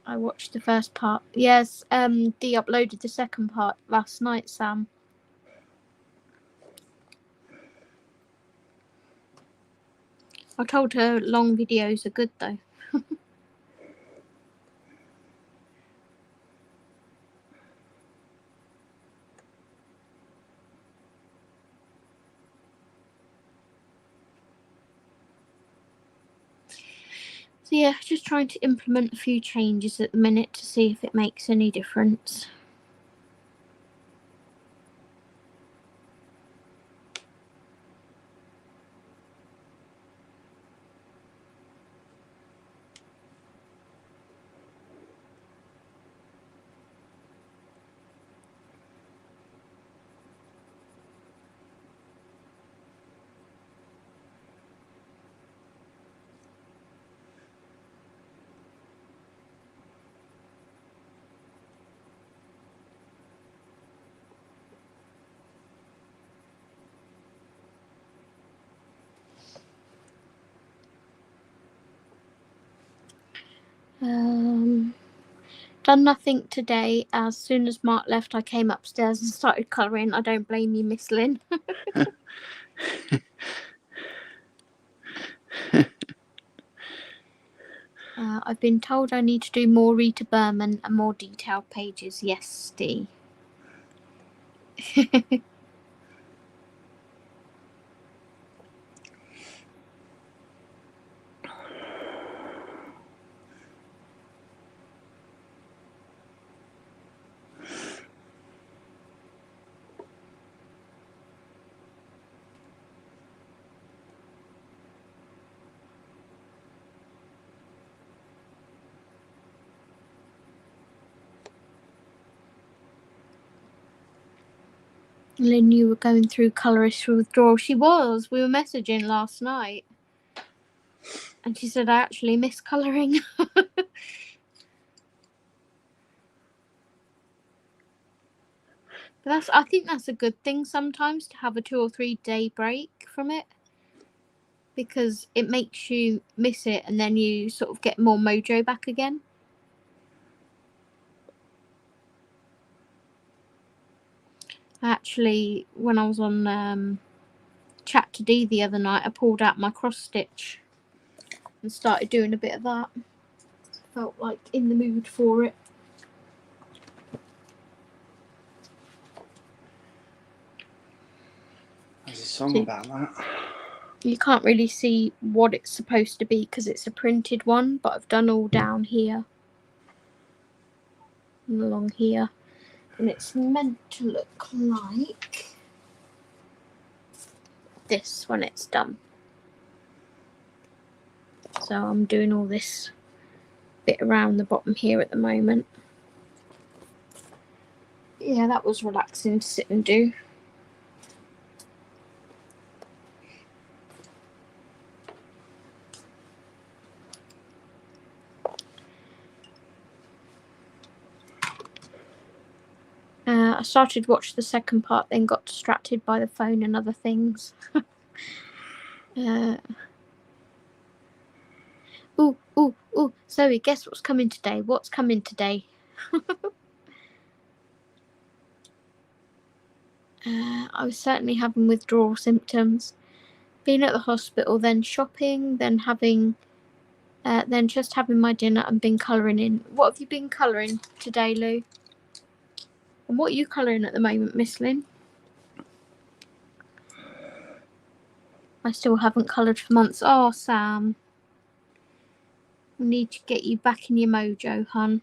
I watched the first part. Yes, Dee uploaded the second part last night, Sam. I told her long videos are good though. So yeah, just trying to implement a few changes at the minute to see if it makes any difference. Done nothing today. As soon as Mark left, I came upstairs and started colouring. I don't blame you, Miss Lynn. I've been told I need to do more Rita Berman and more detailed pages. Yes, Dee. Lynn, you were going through colourist withdrawal. She was. We were messaging last night. And she said, I actually miss colouring. But I think that's a good thing sometimes, to have a 2 or 3 day break from it, because it makes you miss it and then you sort of get more mojo back again. Actually, when I was on Chatzipanagiotou the other night, I pulled out my cross stitch and started doing a bit of that. Felt like in the mood for it. There's a song about that. You can't really see what it's supposed to be because it's a printed one, but I've done all down here and along here, and it's meant to look like this when it's done. So I'm doing all this bit around the bottom here at the moment. Yeah, that was relaxing to sit and do. I started watching the second part, then got distracted by the phone and other things. Ooh, Zoe, guess what's coming today? What's coming today? I was certainly having withdrawal symptoms. Being at the hospital, then shopping, then just having my dinner and been colouring in. What have you been colouring today, Lou? And what are you colouring at the moment, Miss Lynn? I still haven't coloured for months. Oh, Sam. We need to get you back in your mojo, hun.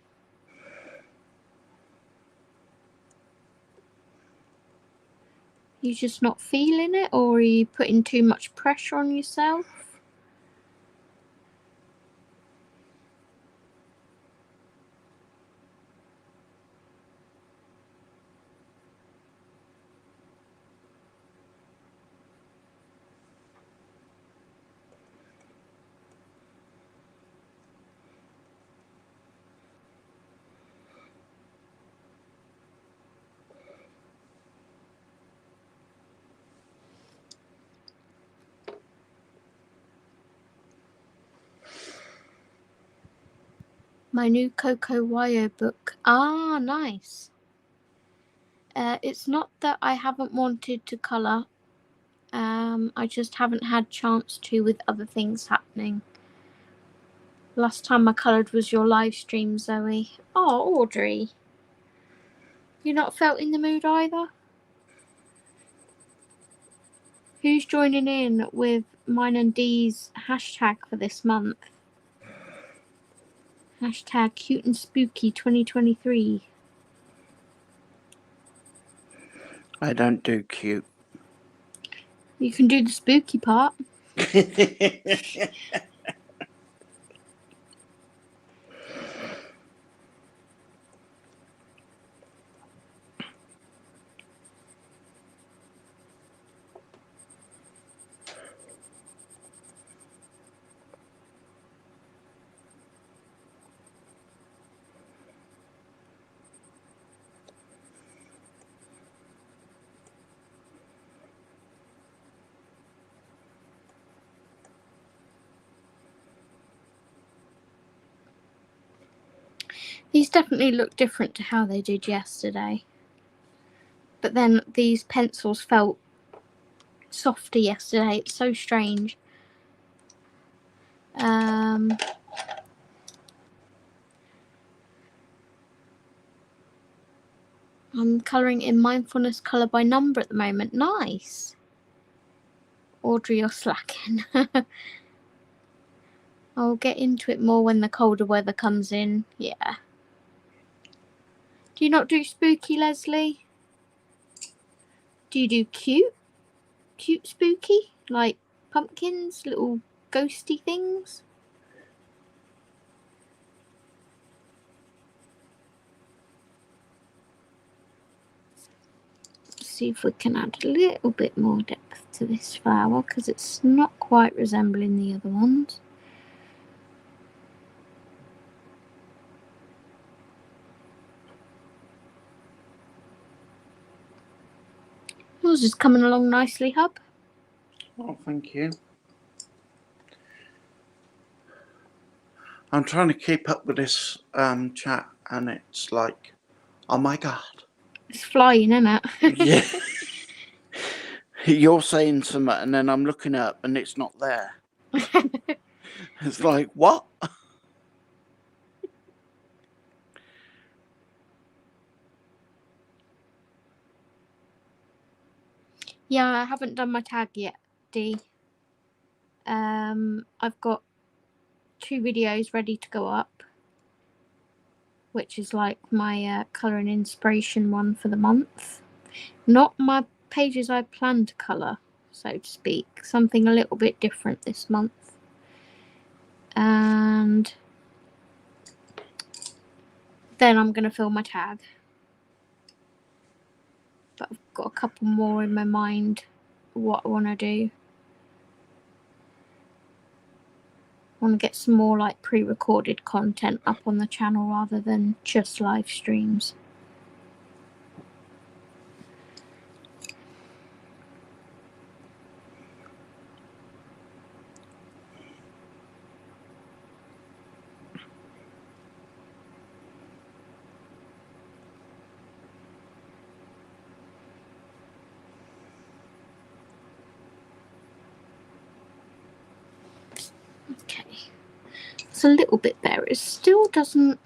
You just not feeling it, or are you putting too much pressure on yourself? My new Coco Wyo book. Ah, nice. It's not that I haven't wanted to colour. I just haven't had chance to with other things happening. Last time I coloured was your live stream, Zoe. Oh, Audrey. You not felt in the mood either? Who's joining in with mine and Dee's hashtag for this month? Hashtag cute and spooky 2023. I don't do cute. You can do the spooky part. These definitely look different to how they did yesterday. But then these pencils felt softer yesterday. It's so strange. I'm colouring in Mindfulness Colour by Number at the moment. Nice. Audrey, you're slacking. I'll get into it more when the colder weather comes in. Yeah. Do you not do spooky, Leslie? Do you do cute? Cute spooky? Like pumpkins, little ghosty things? Let's see if we can add a little bit more depth to this flower, because it's not quite resembling the other ones. Yours is coming along nicely, Hub. Oh, thank you. I'm trying to keep up with this chat, and it's like, oh my god. It's flying, isn't it? Yeah. You're saying something, and then I'm looking up, and it's not there. It's like, what? Yeah, I haven't done my tag yet, Dee. I've got 2 videos ready to go up, which is like my colour and inspiration one for the month. Not my pages I plan to colour, so to speak. Something a little bit different this month. And then I'm going to fill my tag. But I've got a couple more in my mind what I want to do. I want to get some more like pre-recorded content up on the channel rather than just live streams. Okay, it's a little bit better. It still doesn't.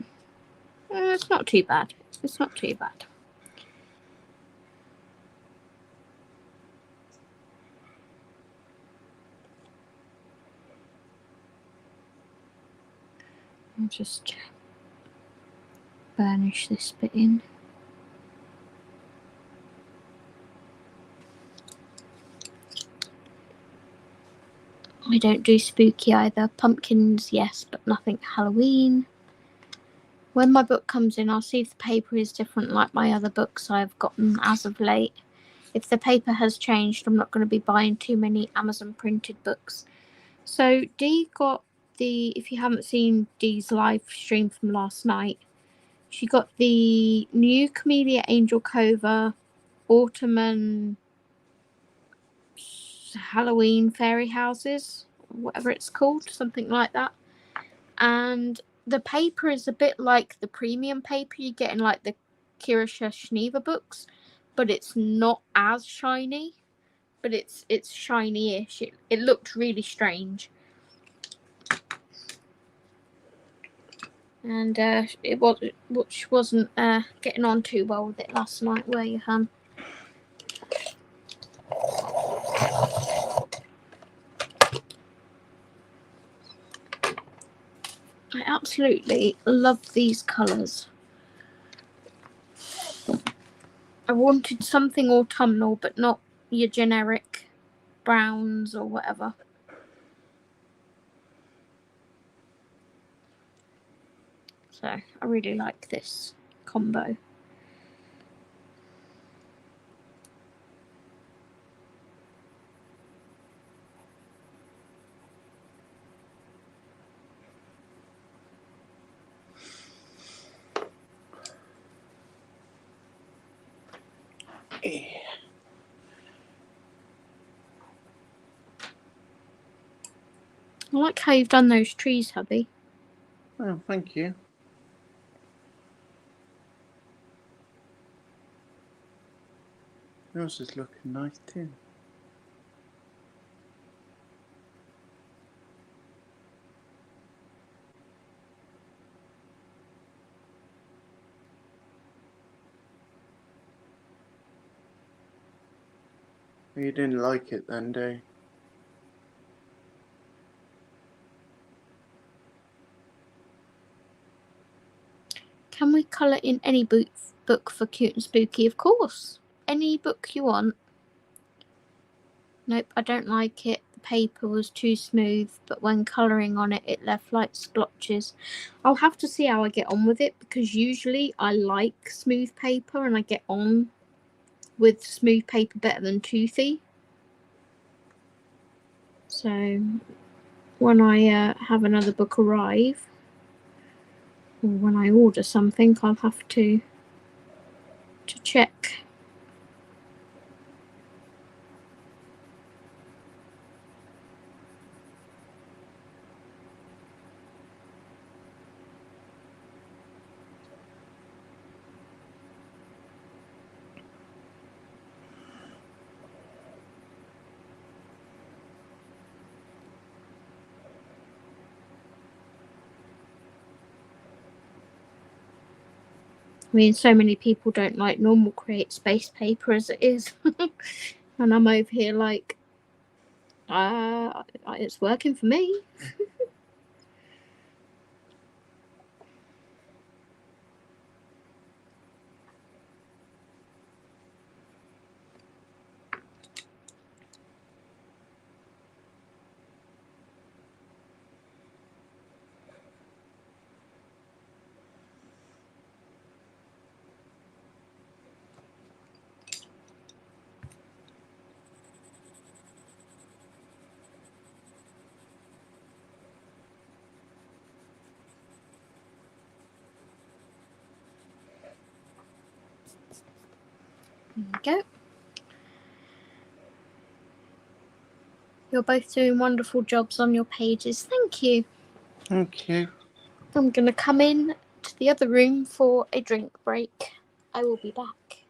It's not too bad. It's not too bad. I'll just burnish this bit in. I don't do spooky either. Pumpkins, yes, but nothing Halloween. When my book comes in, I'll see if the paper is different like my other books I've gotten as of late. If the paper has changed, I'm not going to be buying too many Amazon printed books. So Dee got the, if you haven't seen Dee's live stream from last night, she got the new Camellia Angel Cover Autumn and Halloween Fairy Houses, whatever it's called, something like that. And the paper is a bit like the premium paper you get in like the Kirisha Shniva books, but it's not as shiny, but it's shiny-ish. It looked really strange. And which wasn't getting on too well with it last night, were you, hun? I absolutely love these colours. I wanted something autumnal, but not your generic browns or whatever. So I really like this combo. Yeah. I like how you've done those trees, hubby. Oh, thank you. Yours is looking nice too. You didn't like it then, do you? Can we colour in any book for Cute and Spooky? Of course. Any book you want. Nope, I don't like it. The paper was too smooth, but when colouring on it, it left like splotches. I'll have to see how I get on with it, because usually I like smooth paper and I get on with smooth paper better than toothy. So when I have another book arrive, or when I order something, I'll have to check. I mean, so many people don't like normal Create Space paper as it is. And I'm over here like, it's working for me. There we go. You're both doing wonderful jobs on your pages. Thank you. Thank you. I'm going to come in to the other room for a drink break. I will be back.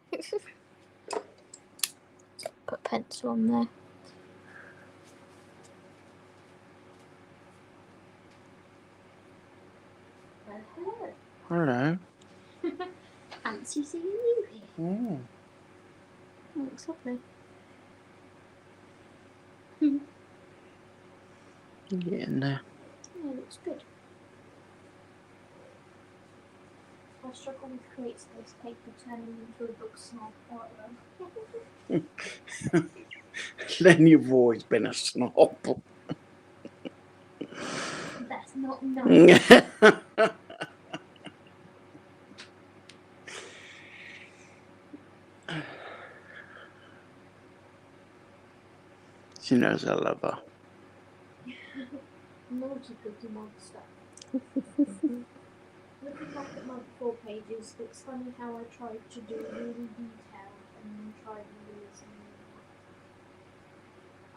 Put pencil on there. Well, Hello. fancy seeing you here. Oh. Looks lovely. Getting there. Yeah, it looks good. I struggle with Create Space paper turning into a book snob quite well. Then you've always been a snob. That's not nice. She knows I love her. Naughty cookie monster. Looking back at my 4 pages, it's funny how I tried to do really detailed and then tried really small.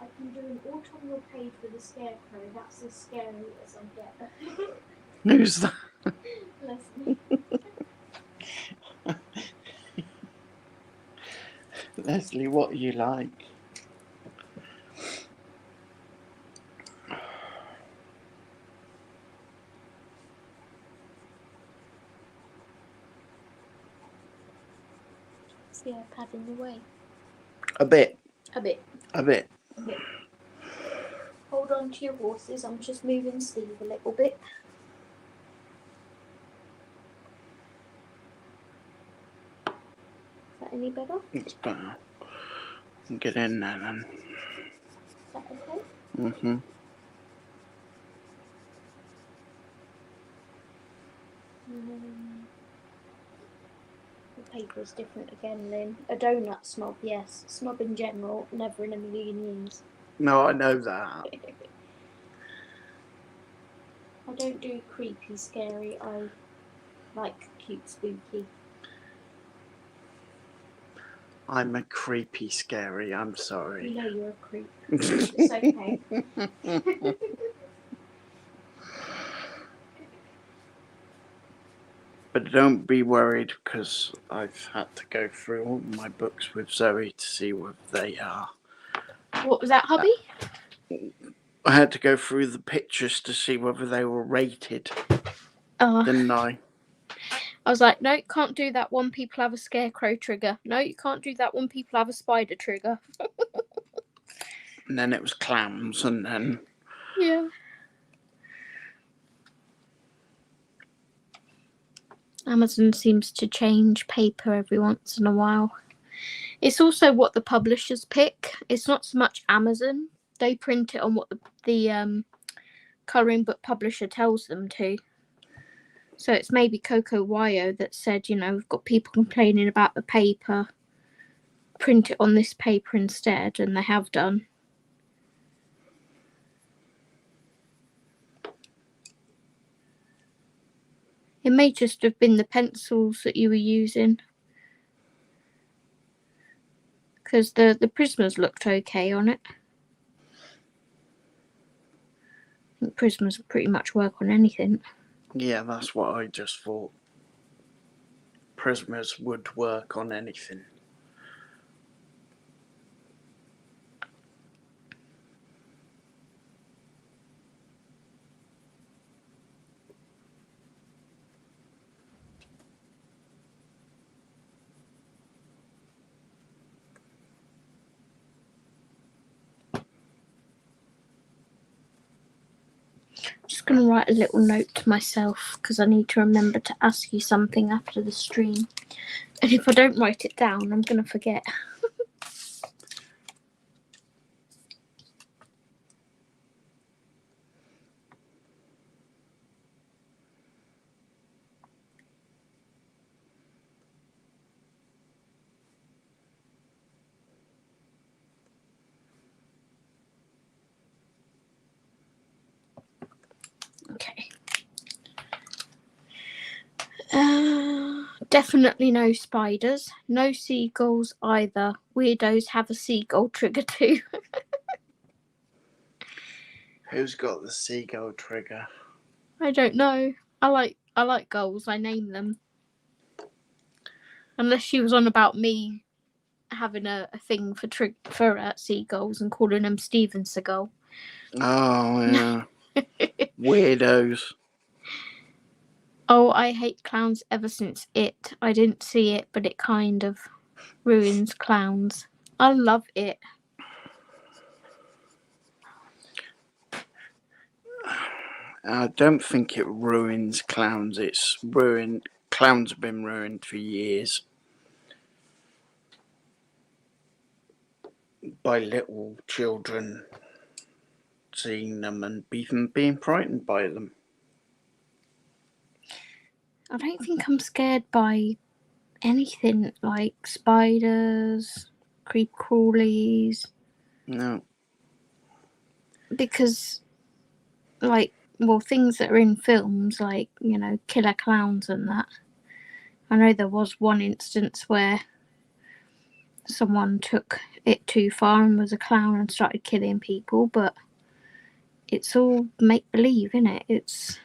I can do an autumnal page with a scarecrow. That's as scary as I get. Who's that? Leslie. Leslie, what are you like? Is the iPad in the way? A bit. A bit. A bit. A bit. Hold on to your horses. I'm just moving Steve a little bit. Is that any better? It's better. Get in there then. Is that okay? Mm-hmm. The paper is different again, Lynn. A donut snob, yes. Snob in general, never in a million years. No, I know that. I don't do creepy, scary. I like cute, spooky. I'm a creepy scary, I'm sorry. You know you're a creep. It's okay. But don't be worried, because I've had to go through all my books with Zoe to see whether they are. What was that, hubby? I had to go through the pictures to see whether they were rated, didn't I? I was like, no, you can't do that one. People have a scarecrow trigger. No, you can't do that one. People have a spider trigger. And then it was clams, and then... Yeah. Amazon seems to change paper every once in a while. It's also what the publishers pick. It's not so much Amazon. They print it on what the colouring book publisher tells them to. So it's maybe Coco Wyo that said, you know, we've got people complaining about the paper. print it on this paper instead, and they have done. It may just have been the pencils that you were using, because the Prismas looked okay on it. I think Prismas pretty much work on anything. Yeah, that's what I just thought. Prismas would work on anything. Just going to write a little note to myself because I need to remember to ask you something after the stream. And if I don't write it down, I'm going to forget. Okay. Definitely no spiders. No seagulls either. Weirdos have a seagull trigger too. Who's got the seagull trigger? I don't know. I like gulls. I name them. Unless she was on about me having a thing for seagulls and calling them Steven Seagull. Oh, yeah. Weirdos. Oh, I hate clowns ever since It. I didn't see it, but it kind of ruins clowns. I love It. I don't think it ruins clowns. It's ruined. Clowns have been ruined for years by little children seeing them and being frightened by them. I don't think I'm scared by anything like spiders, creep crawlies. No. Because, things that are in films, like, killer clowns and that. I know there was one instance where someone took it too far and was a clown and started killing people, but it's all make-believe, isn't it? It's...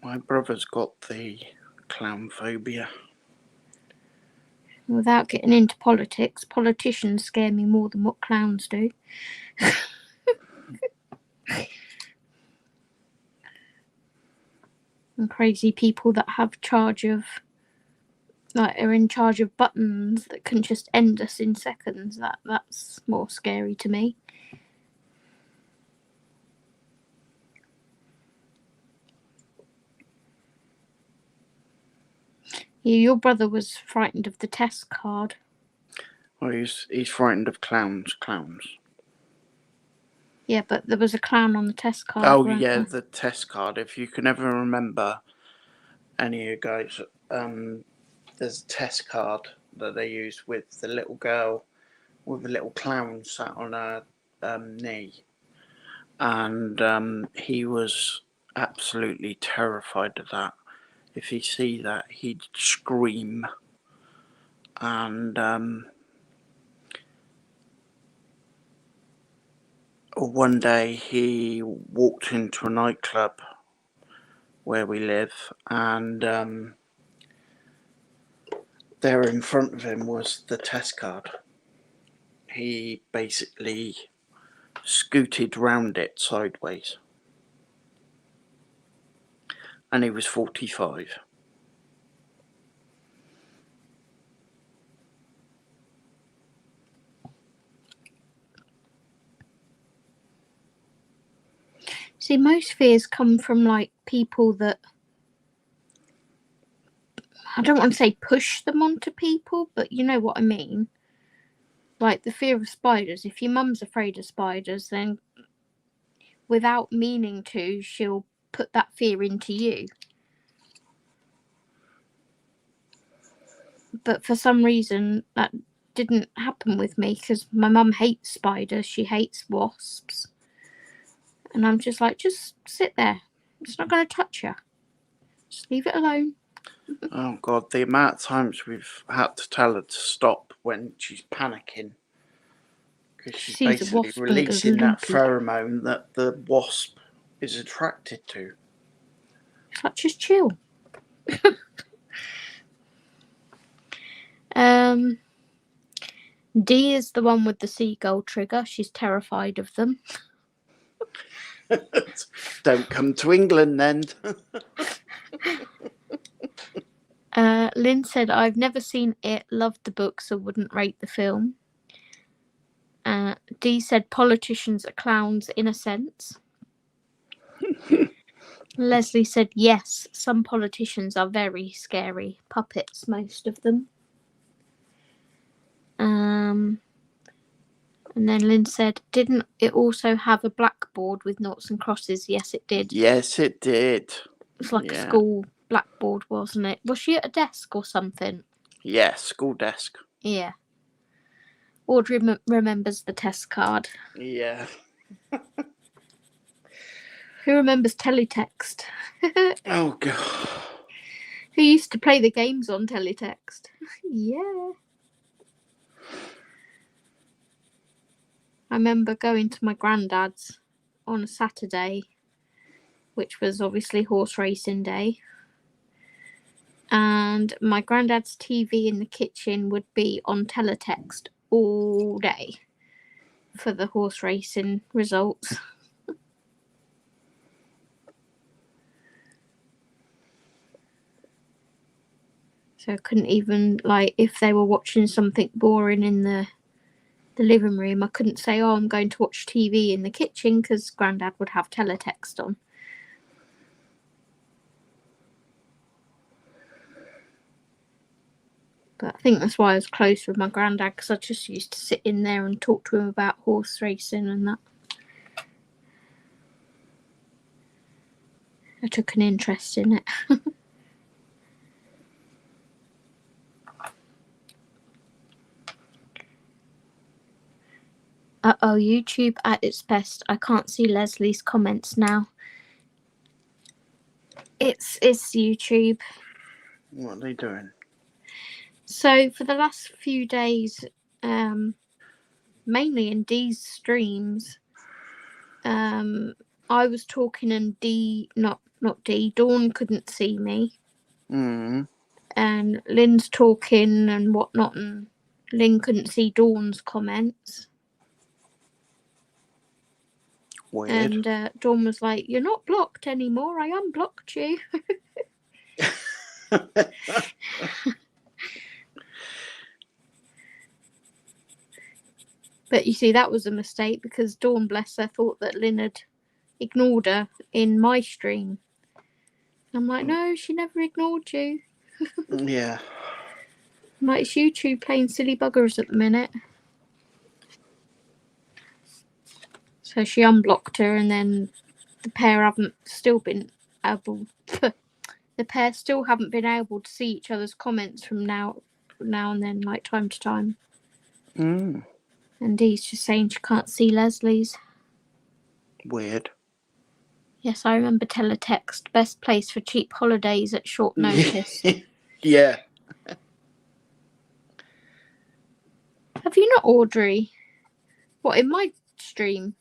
My brother's got the clown phobia. Without getting into politics, politicians scare me more than what clowns do. And crazy people that have charge of, are in charge of buttons that can just end us in seconds. That's more scary to me. Your brother was frightened of the test card. Well, he's frightened of clowns. Yeah, but there was a clown on the test card. Oh, yeah, the test card. If you can ever remember, any of you guys, there's a test card that they use with the little girl with a little clown sat on her knee. And he was absolutely terrified of that. If he see that, he'd scream. And one day he walked into a nightclub where we live, and there in front of him was the test card. He basically scooted round it sideways, and he was 45. See, most fears come from people that, I don't want to say push them onto people, but you know what I mean. Like the fear of spiders. If your mum's afraid of spiders, then without meaning to, she'll put that fear into you. but for some reason that didn't happen with me because my mum hates spiders. She hates wasps. And I'm just like, just sit there. It's not going to touch you. Just leave it alone. Oh God, the amount of times we've had to tell her to stop when she's panicking. Because she's Sees a basically wasp and goes releasing that loopy. pheromone that the wasp is attracted to. It's like, just chill. D is the one with the seagull trigger. She's terrified of them. Don't come to England then. Lynn said, I've never seen it, loved the book, so wouldn't rate the film. D said, politicians are clowns in a sense. Leslie said, yes, some politicians are very scary. Puppets, most of them. And then Lynn said, didn't it also have a blackboard with noughts and crosses? Yes, it did. Yes, it did. It's like a school blackboard, wasn't it? Was she at a desk or something? Yeah, school desk. Yeah. Audrey remembers the test card. Yeah. Who remembers teletext? Oh God. Who used to play the games on teletext? Yeah. I remember going to my granddad's on a Saturday, which was obviously horse racing day. And my granddad's TV in the kitchen would be on teletext all day for the horse racing results. So I couldn't even, like, if they were watching something boring in the living room, I couldn't say, oh, I'm going to watch TV in the kitchen, because Grandad would have teletext on. But I think that's why I was close with my granddad, because I just used to sit in there and talk to him about horse racing and that. I took an interest in it. Uh-oh, YouTube at its best. I can't see Leslie's comments now. It's YouTube. What are they doing? So for the last few days, mainly in Dee's streams, I was talking and not Dee, Dawn couldn't see me. And Lynn's talking and whatnot, and Lynn couldn't see Dawn's comments. Weird. And Dawn was like, you're not blocked anymore, I unblocked you. But you see, that was a mistake, because Dawn, bless her, thought that Lynn had ignored her in my stream. I'm like, no, she never ignored you. Yeah. I'm like, it's YouTube playing silly buggers at the minute. So she unblocked her, and then the pair haven't still been able to, the pair still haven't been able to see each other's comments from now and then, like time to time. And Dee's just saying she can't see Leslie's. Weird. Yes, I remember teletext. Best place for cheap holidays at short notice. Yeah. Have you not, Audrey? What, in my stream?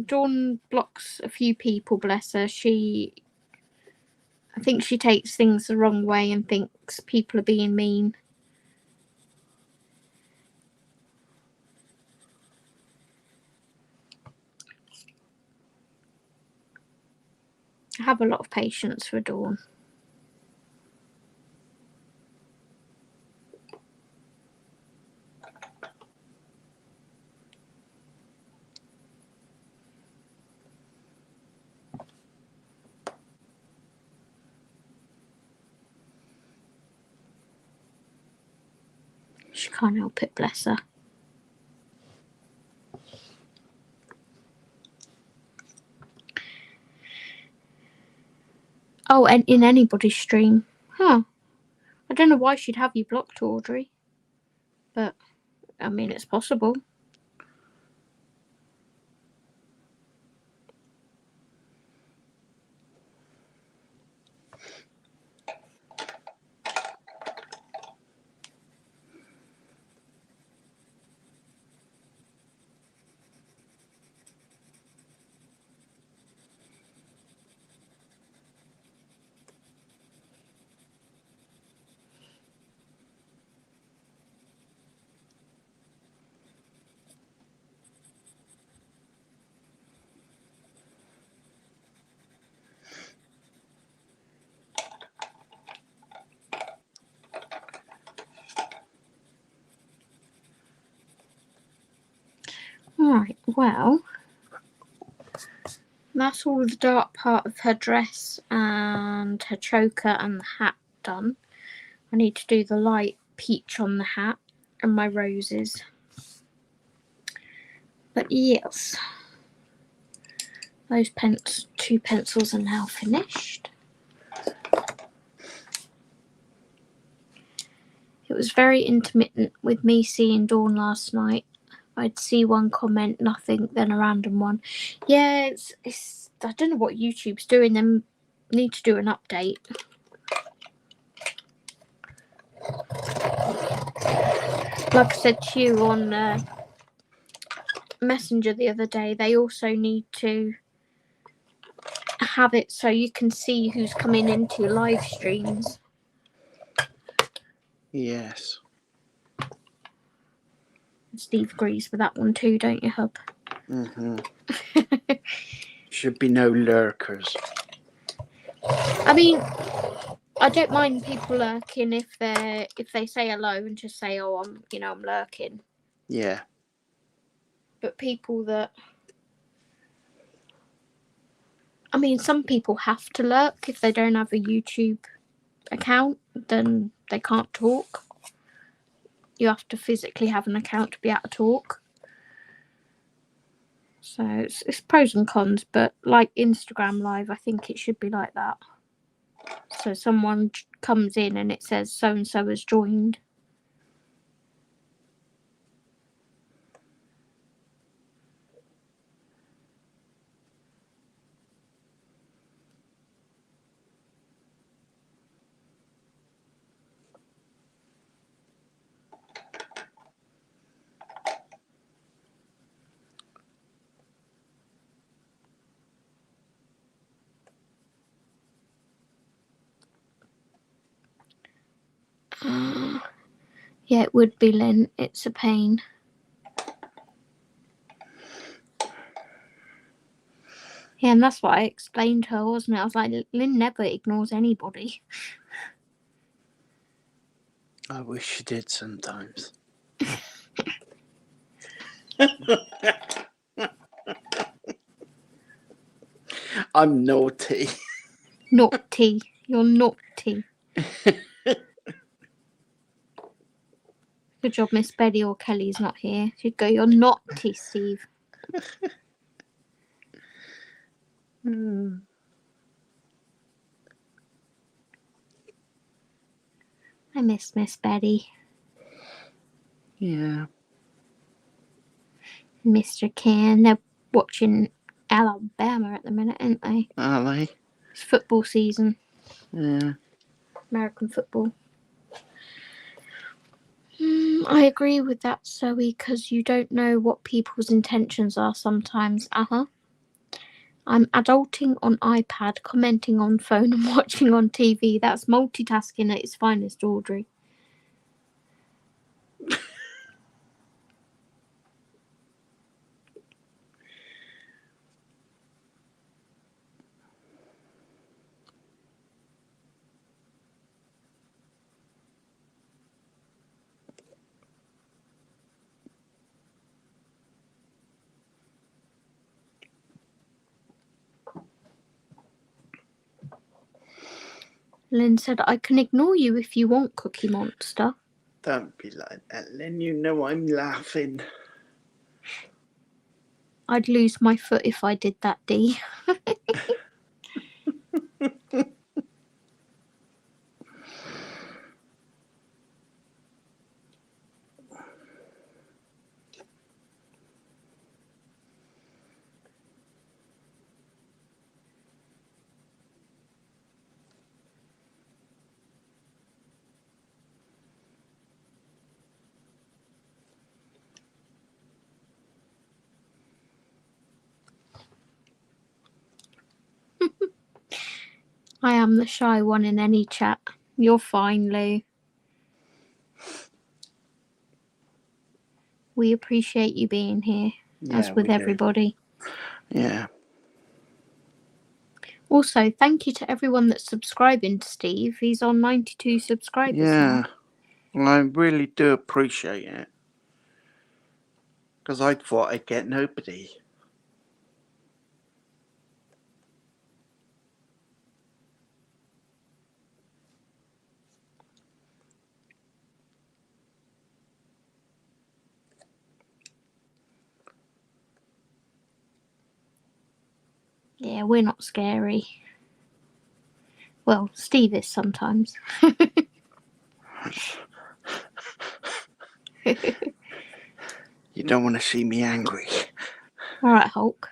Dawn blocks a few people, bless her. I think she takes things the wrong way and thinks people are being mean. I have a lot of patience for Dawn. She can't help it, bless her. Oh, and in anybody's stream. Huh. I don't know why she'd have you blocked, Audrey. But, I mean, it's possible. Right, well, that's all the dark part of her dress and her choker and the hat done. I need to do the light peach on the hat and my roses. But yes, those two pencils are now finished. It was very intermittent with me seeing Dawn last night. I'd see one comment, nothing, then a random one. Yeah, it's I don't know what YouTube's doing. They need to do an update. Like I said to you on Messenger the other day, they also need to have it so you can see who's coming into your live streams. Yes. Steve agrees with that one too, don't you, Hub? Mm-hmm. Should be no lurkers. I mean, I don't mind people lurking if they say hello and just say, "Oh, I'm lurking." Yeah. But people that, I mean, some people have to lurk if they don't have a YouTube account, then they can't talk. You have to physically have an account to be able to talk. So it's pros and cons, but like Instagram Live, I think it should be like that. So someone comes in and it says so-and-so has joined. Yeah, it would be, Lynn. It's a pain. Yeah, and that's what I explained to her, wasn't it? I was like, Lynn never ignores anybody. I wish she did sometimes. I'm naughty. Naughty. You're naughty. Good job Miss Betty or Kelly's not here. She'd go, "You're naughty, Steve." I miss Miss Betty. Yeah. Mr. Can. They're watching Alabama at the minute, aren't they? Are they? It's football season. Yeah. American football. I agree with that, Zoe, because you don't know what people's intentions are sometimes. I'm adulting on iPad, commenting on phone and watching on TV. That's multitasking at its finest, Audrey. Lynn said, "I can ignore you if you want, Cookie Monster." Don't be like that, Len. You know I'm laughing. I'd lose my foot if I did that, Dee. I am the shy one in any chat. You're fine, Lou. We appreciate you being here, as with everybody. Yeah. Also, thank you to everyone that's subscribing to Steve. He's on 92 subscribers now. I really do appreciate it. Because I thought I'd get nobody. Yeah, we're not scary. Well, Steve is sometimes. You don't want to see me angry. All right, Hulk.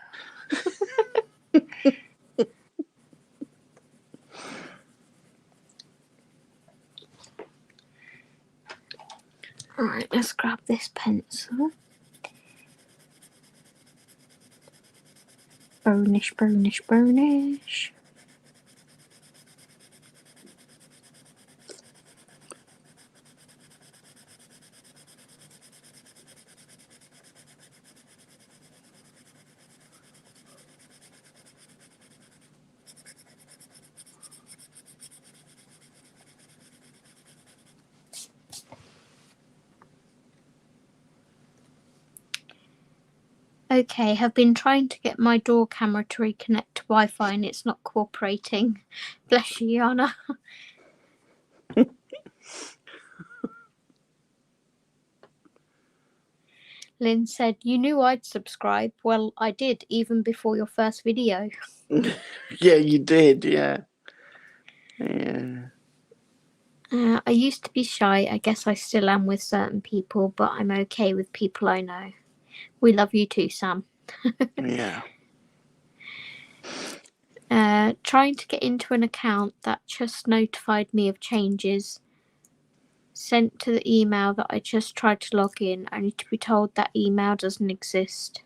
All right, let's grab this pencil. Burnish, burnish, burnish. Okay, have been trying to get my door camera to reconnect to Wi-Fi and it's not cooperating. Bless you, Yana. Lynn said, you knew I'd subscribe. Well, I did, even before your first video. Yeah, you did, yeah. Yeah. I used to be shy. I guess I still am with certain people, but I'm okay with people I know. We love you too, Sam. Yeah. Trying to get into an account that just notified me of changes sent to the email that I just tried to log in, only to be told that email doesn't exist.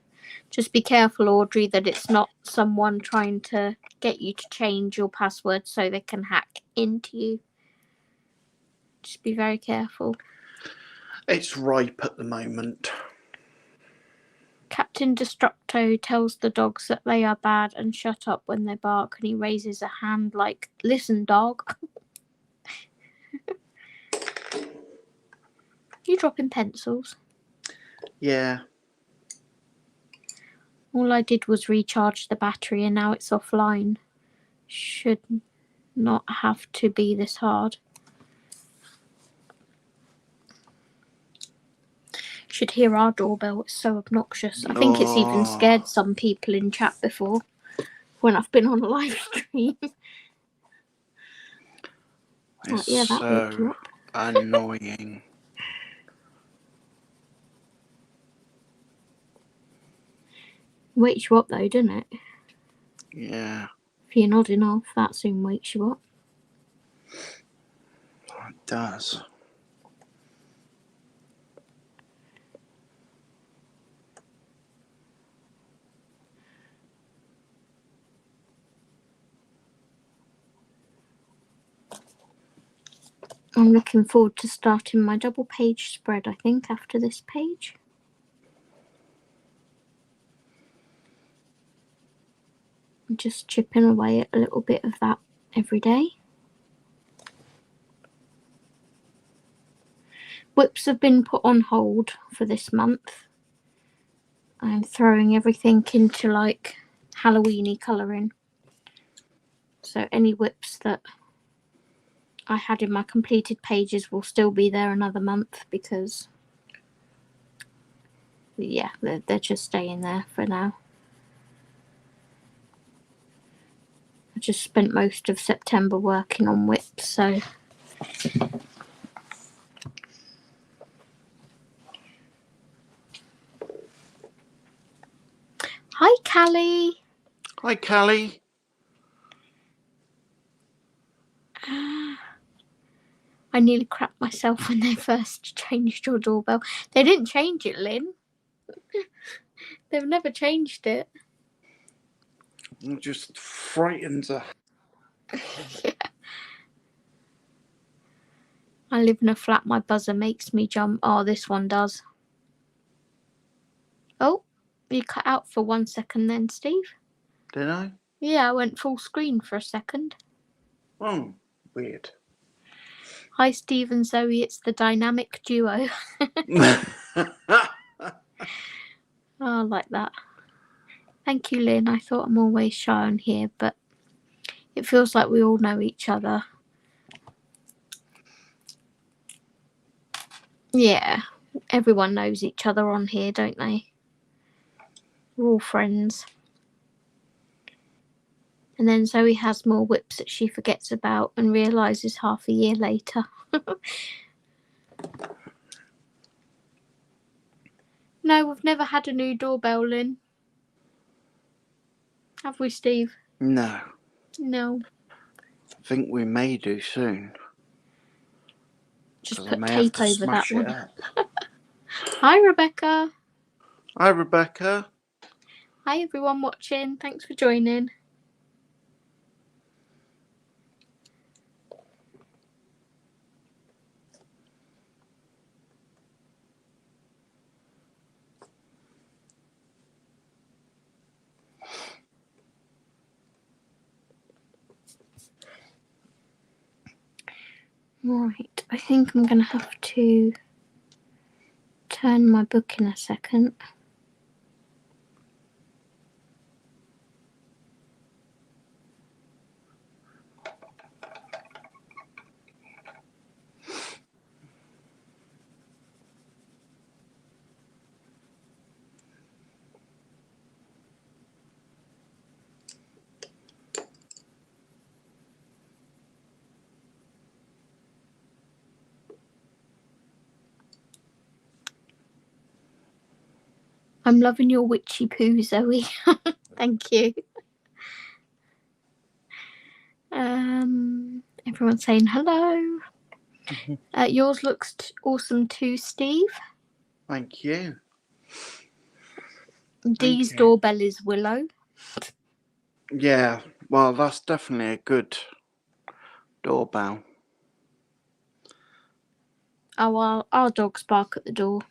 Just be careful, Audrey, that it's not someone trying to get you to change your password so they can hack into you. Just be very careful. It's ripe at the moment. Captain Destructo tells the dogs that they are bad and shut up when they bark, and he raises a hand like, listen, dog. You dropping pencils? Yeah. All I did was recharge the battery and now it's offline. Should not have to be this hard. Should hear our doorbell. It's so obnoxious. I think it's even scared some people in chat before when I've been on a live stream. It's yeah, that woke you so up. annoying. Wakes you up though, doesn't it? Yeah. If you're nodding off, that soon wakes you up. It does. I'm looking forward to starting my double page spread, I think, after this page. I'm just chipping away at a little bit of that every day. Whips have been put on hold for this month. I'm throwing everything into like Halloweeny colouring. So any whips that I had in my completed pages will still be there another month because, yeah, they're just staying there for now. I just spent most of September working on whips, so. Hi, Callie. Hi, Callie. I nearly crapped myself when they first changed your doorbell. They didn't change it, Lynn. They've never changed it. I'm just frightened. I live in a flat. My buzzer makes me jump. Oh, this one does. Oh, you cut out for 1 second then, Steve. Did I? Yeah, I went full screen for a second. Oh, weird. Hi, Steve and Zoe. It's the dynamic duo. Oh, I like that. Thank you, Lynn. I thought I'm always shy on here, but it feels like we all know each other. Yeah, everyone knows each other on here, don't they? We're all friends. And then Zoe has more whips that she forgets about and realises half a year later. No, we've never had a new doorbell, Lynn. Have we, Steve? No. No. I think we may do soon. Just 'Cause I put may have tape to over smash that it one. up. Hi, Rebecca. Hi, Rebecca. Hi, everyone watching. Thanks for joining. Right, I think I'm going to have to turn my book in a second. I'm loving your witchy poo, Zoe. Thank you. Everyone's saying hello. Yours looks awesome too, Steve. Thank you. Dee's doorbell is Willow. Yeah, well, that's definitely a good doorbell. Oh, well, our dogs bark at the door.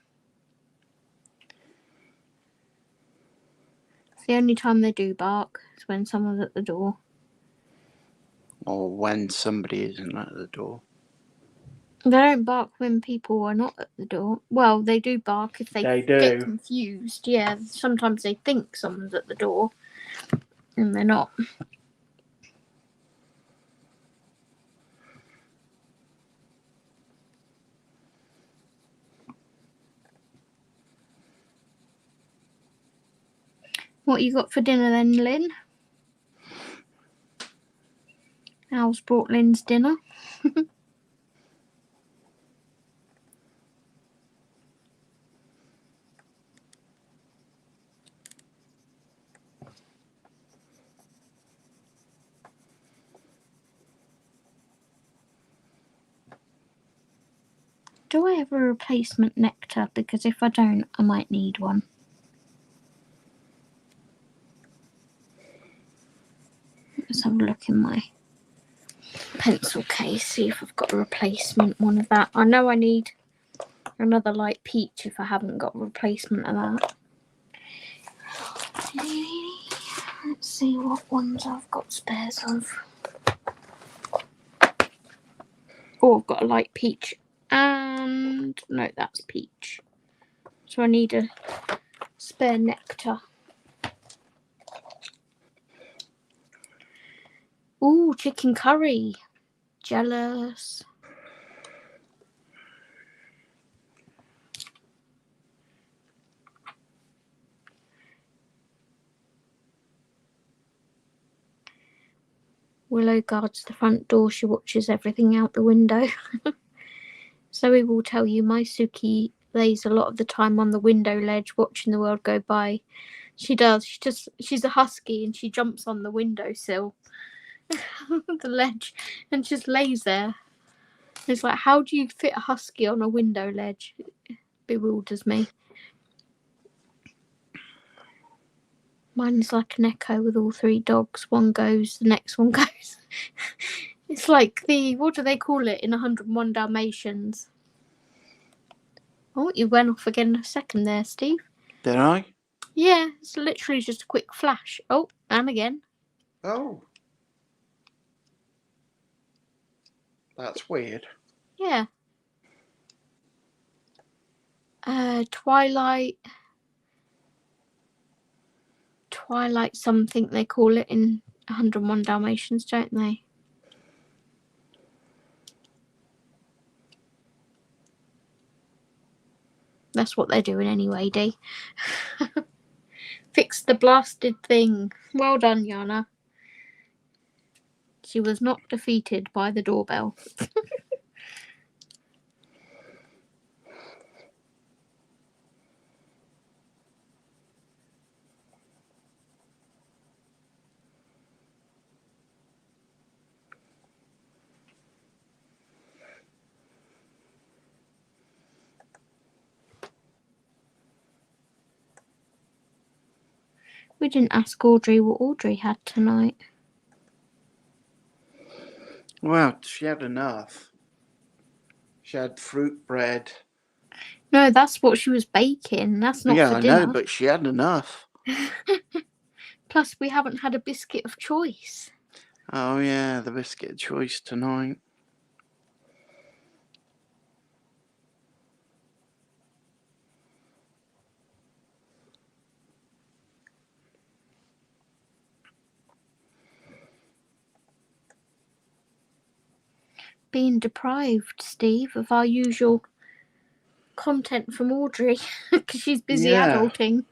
It's the only time they do bark is when someone's at the door. Or when somebody isn't at the door. They don't bark when people are not at the door. Well, they do bark if they get confused. Yeah, sometimes they think someone's at the door and they're not. What you got for dinner then, Lynn? Al's brought Lynn's dinner. Do I have a replacement nectar? Because if I don't, I might need one. Let's have a look in my pencil case, see if I've got a replacement one of that. I know I need another light peach if I haven't got a replacement of that. Let's see what ones I've got spares of. Oh, I've got a light peach. And no, that's peach. So I need a spare nectar. Ooh, chicken curry. Jealous. Willow guards the front door. She watches everything out the window. Zoe will tell you my Suki lays a lot of the time on the window ledge watching the world go by. She does. She's a husky and she jumps on the windowsill, the ledge, and just lays there. It's like, how do you fit a husky on a window ledge? It bewilders me. Mine's like an echo with all three dogs. One goes, the next one goes. It's like what do they call it in 101 Dalmatians? Oh, you went off again a second there, Steve. Did I? Yeah, it's literally just a quick flash. Oh, and again. Oh. That's weird. Yeah. Twilight something they call it in 101 Dalmatians, don't they? That's what they're doing anyway, Dee. Fix the blasted thing. Well done, Yana. She was not defeated by the doorbell. We didn't ask Audrey what Audrey had tonight. Well, she had enough. She had fruit bread. No, that's what she was baking. That's not for dinner. Yeah, I know, but she had enough. Plus, we haven't had a biscuit of choice. Oh, yeah, the biscuit of choice tonight. Being deprived, Steve, of our usual content from Audrey because she's busy adulting.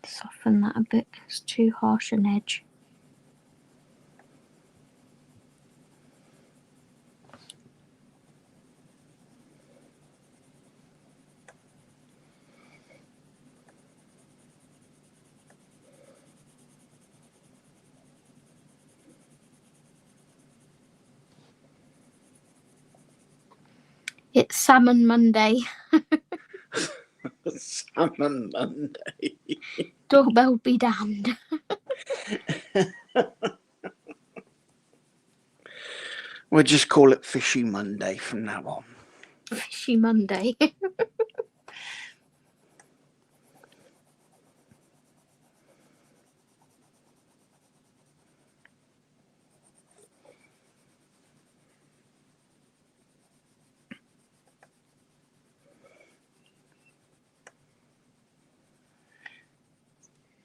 Soften that a bit. It's too harsh an edge. It's Salmon Monday. Salmon Monday. Doorbell be damned. We'll just call it Fishy Monday from now on. Fishy Monday.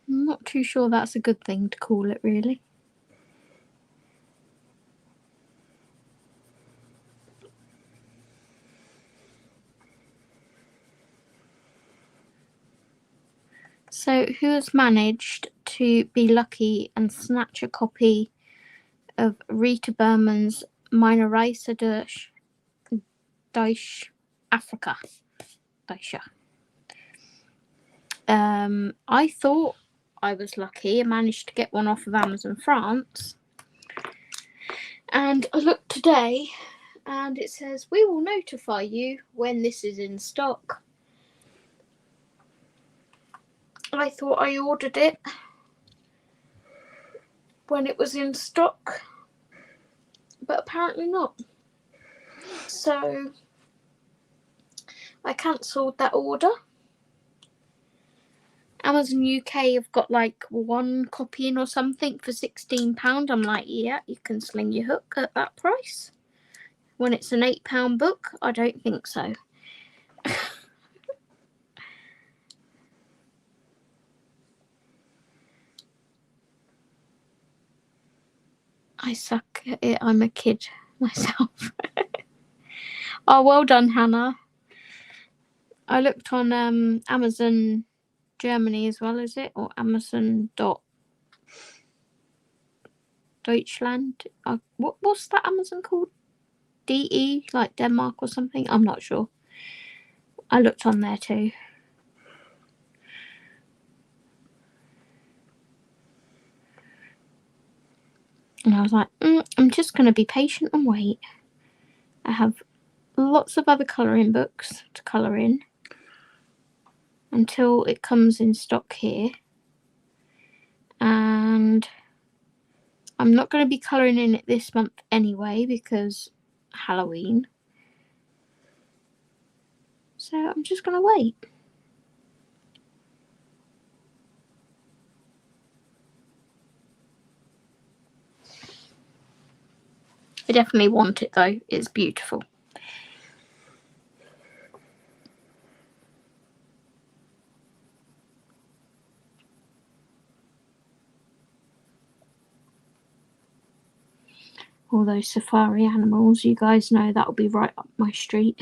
I'm not too sure that's a good thing to call it, really. So, who has managed to be lucky and snatch a copy of Rita Berman's Meine Reise durch Africa? I thought I was lucky. I managed to get one off of Amazon France. And I looked today and it says, we will notify you when this is in stock. I thought I ordered it when it was in stock, but apparently not. So I cancelled that order. Amazon UK have got like one copy in or something for £16. I'm like, yeah, you can sling your hook at that price. When it's an £8 book, I don't think so. I suck at it. I'm a kid myself. Oh, well done, Hannah. I looked on Amazon Germany as well, is it? Or Amazon Deutschland. What's that Amazon called? DE, like Denmark or something? I'm not sure. I looked on there too. And I was like, I'm just going to be patient and wait. I have lots of other colouring books to colour in until it comes in stock here. And I'm not going to be colouring in it this month anyway because Halloween. So I'm just going to wait. I definitely want it though. It's beautiful. All those safari animals, you guys know that'll be right up my street.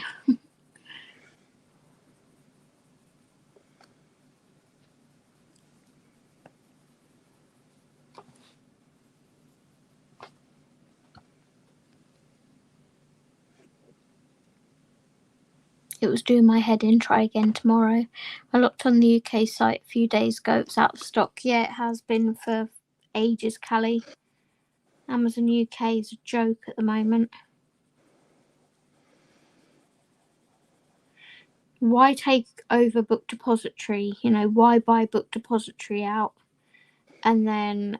It was doing my head in. Try again tomorrow. I looked on the UK site a few days ago. It's out of stock. Yeah, it has been for ages, Callie. Amazon UK is a joke at the moment. Why take over Book Depository? You know, why buy Book Depository out and then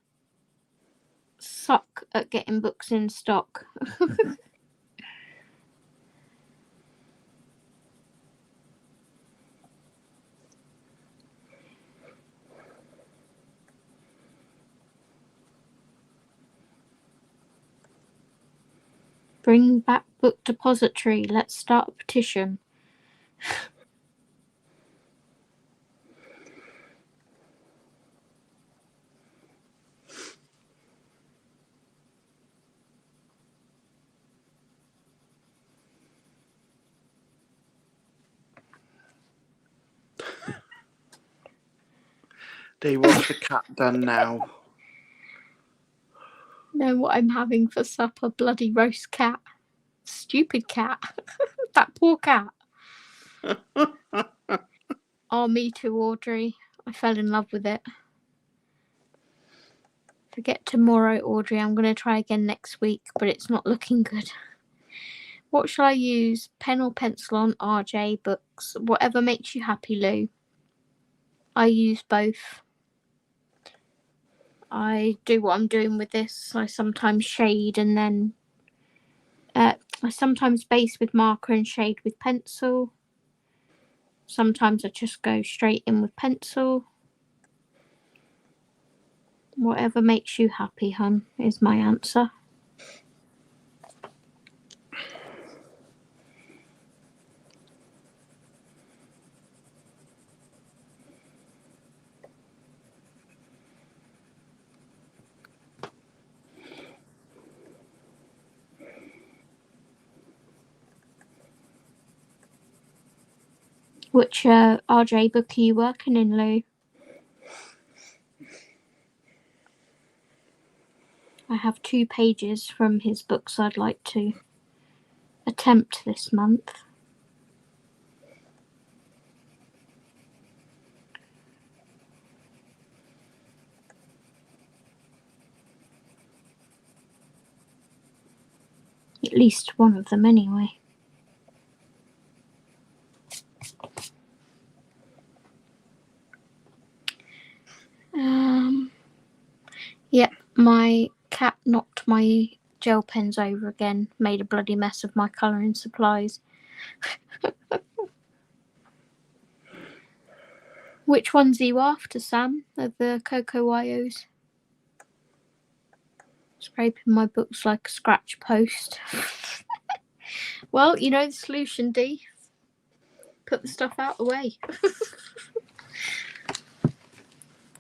suck at getting books in stock? Bring back Book Depository. Let's start a petition. Dee, what's the cat done now? Know what I'm having for supper? Bloody roast cat. Stupid cat. That poor cat. Oh, me too, Audrey. I fell in love with it. Forget tomorrow, Audrey. I'm going to try again next week, but it's not looking good. What shall I use? Pen or pencil on RJ books? Whatever makes you happy, Lou. I use both. I do what I'm doing with this. I sometimes shade and then I sometimes base with marker and shade with pencil. Sometimes I just go straight in with pencil. Whatever makes you happy, hun, is my answer. Which RJ book are you working in, Lou? I have 2 pages from his books I'd like to attempt this month. At least one of them anyway. Yep, my cat knocked my gel pens over again, made a bloody mess of my colouring supplies. Which ones are you after, Sam? Of the Cocoa Wyos? Scraping my books like a scratch post. Well, you know the solution, Dee. Put the stuff out the way.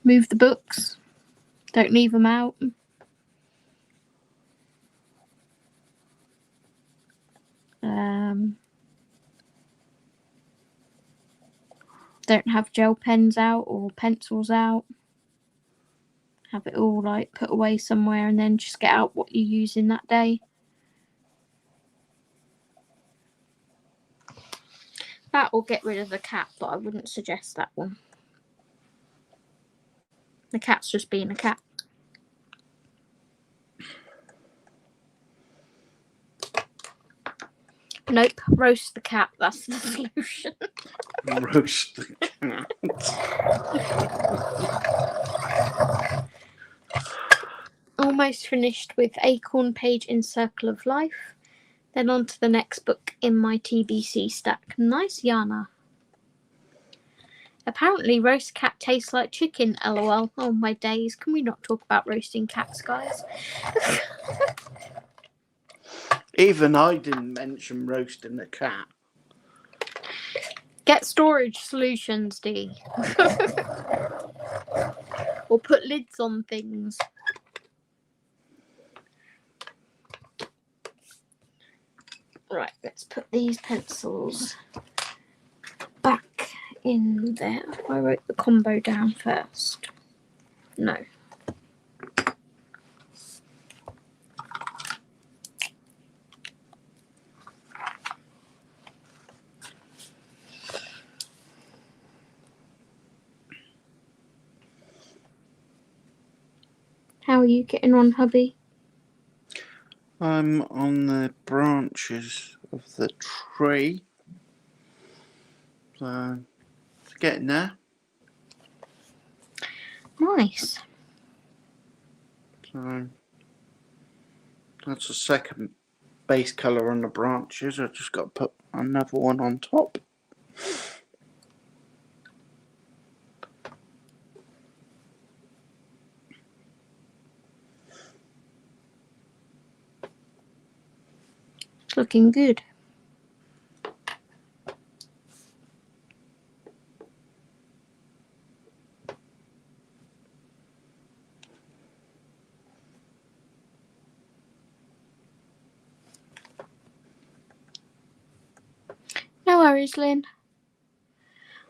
Move the books. Don't leave them out. Don't have gel pens out or pencils out. Have it all like put away somewhere and then just get out what you're using that day. That will get rid of the cat, but I wouldn't suggest that one. The cat's just being a cat. Nope, roast the cat. That's the solution. Roast the cat. Almost finished with Acorn Page in Circle of Life. Then on to the next book in my TBC stack. Nice, Yana. Apparently roast cat tastes like chicken, lol. Oh my days, can we not talk about roasting cats, guys? Even I didn't mention roasting the cat. Get storage solutions, D. Or put lids on things. Right, let's put these pencils back in there. I wrote the combo down first. No. How are you getting on, hubby? I'm on the branches of the tree. So, it's getting there. Nice. So, that's the second base colour on the branches. I just got to put another one on top. It's looking good. No worries, Lynn.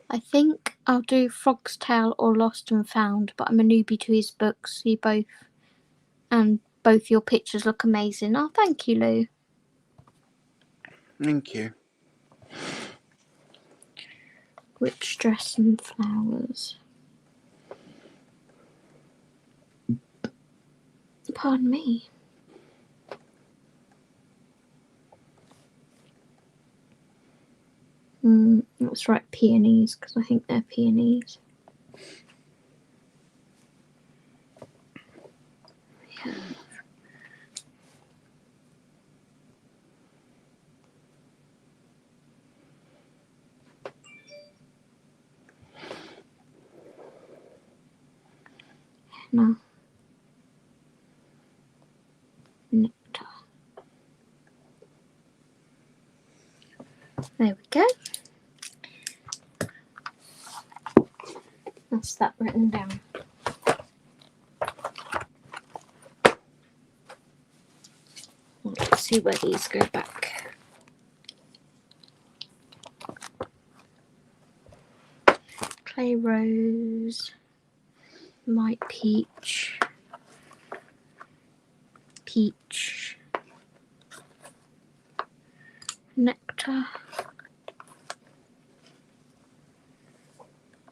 I think I'll do Frog's Tale or Lost and Found, but I'm a newbie to his books. You both, and both your pictures look amazing. Oh, thank you, Lou. Thank you. Witch Dress and Flowers. Pardon me. Let's write peonies, because I think they're peonies. Yeah. No. Nectar. There we go. That's that written down. Let's see where these go back. Clay Rose. Light Peach. Peach. Nectar.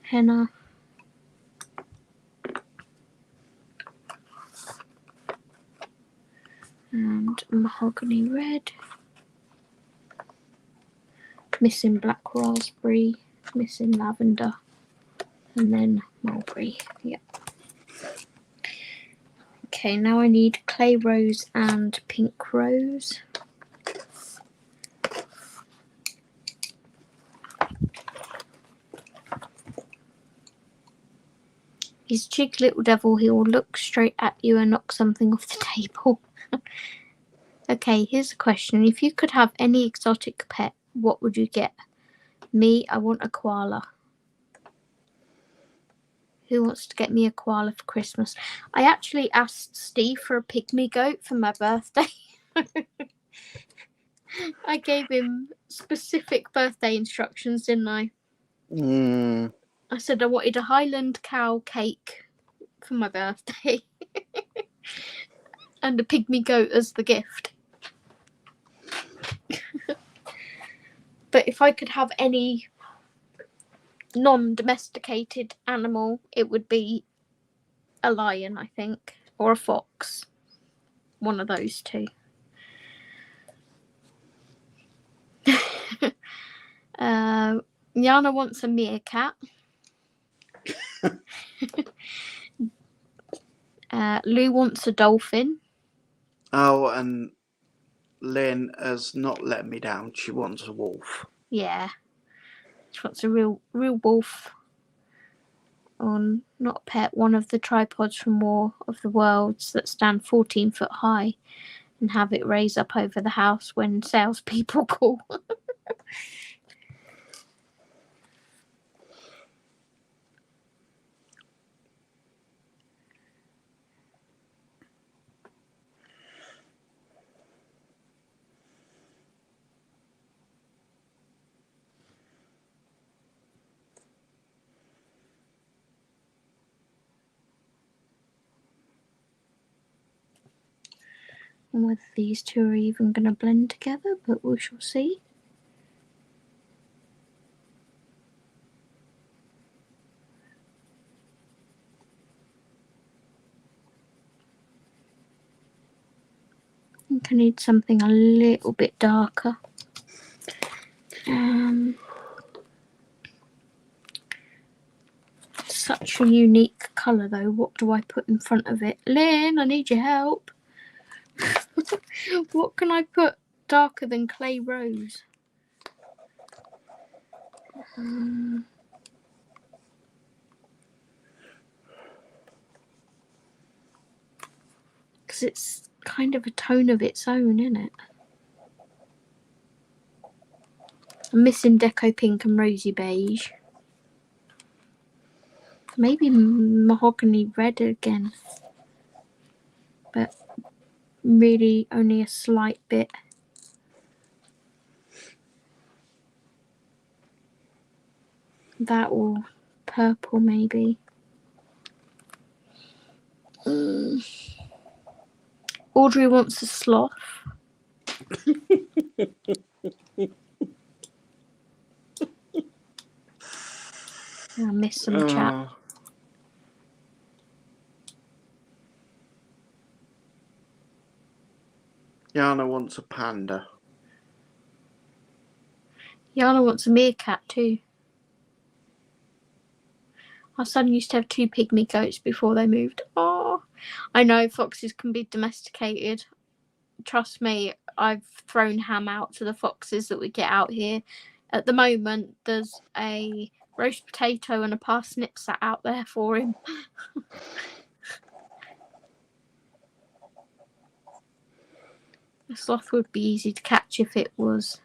Henna. And Mahogany Red. Missing Black Raspberry. Missing Lavender. And then Mulberry. Yep. Okay, now I need Clay Rose and Pink Rose. He's a cheeky little devil. He will look straight at you and knock something off the table. Okay, here's a question. If you could have any exotic pet, what would you get? Me, I want a koala. Who wants to get me a koala for Christmas? I actually asked Steve for a pygmy goat for my birthday. I gave him specific birthday instructions, didn't I? I said I wanted a Highland cow cake for my birthday. And a pygmy goat as the gift. But if I could have any non-domesticated animal, it would be a lion, I think, or a fox. One of those two. Yana wants a meerkat. Lou wants a dolphin. Oh, and Lynn has not let me down. She wants a wolf. Yeah. She wants a real wolf. On not a pet, one of the tripods from War of the Worlds that stand 14 foot high and have it raise up over the house when salespeople call. And whether these two are even going to blend together, but we shall see. I think I need something a little bit darker. Such a unique colour though. What do I put in front of it? Lynn, I need your help. What can I put darker than clay rose? Because it's kind of a tone of its own, isn't it? I'm missing Deco Pink and Rosy Beige. Maybe Mahogany Red again. But really only a slight bit. That or purple maybe. Audrey wants a sloth. I missed some chat. Yana wants a panda. Yana wants a meerkat too. Our son used to have 2 pygmy goats before they moved. Oh, I know foxes can be domesticated. Trust me, I've thrown ham out to the foxes that we get out here. At the moment, there's a roast potato and a parsnip sat out there for him. The sloth would be easy to catch if it was...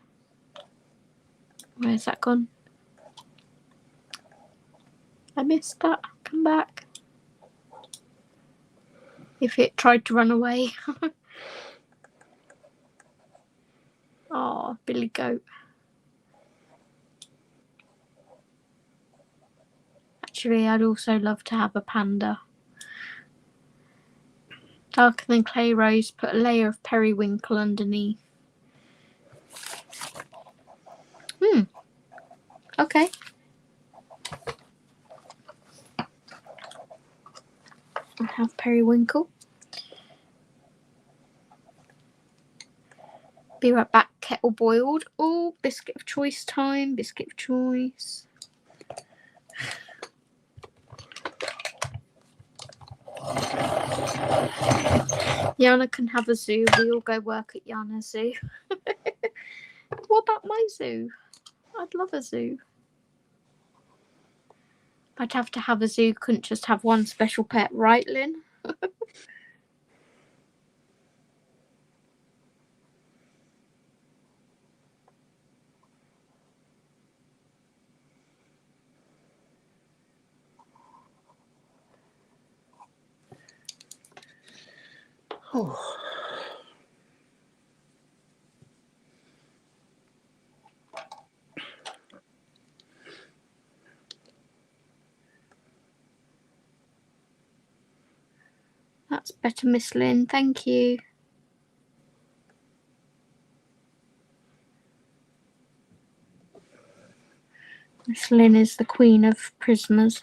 Where's that gone? I missed that. Come back. If it tried to run away. Oh, Billy Goat. Actually, I'd also love to have a panda. Darker than clay rose, put a layer of periwinkle underneath. Okay. I have periwinkle. Be right back. Kettle boiled. Oh, biscuit of choice time. Biscuit of choice. Yana can have a zoo. We all go work at Yana's zoo. What about my zoo? I'd love a zoo. I'd have to have a zoo. Couldn't just have one special pet, right, Lynn? Oh. That's better, Miss Lynn. Thank you. Miss Lynn is the queen of prisoners.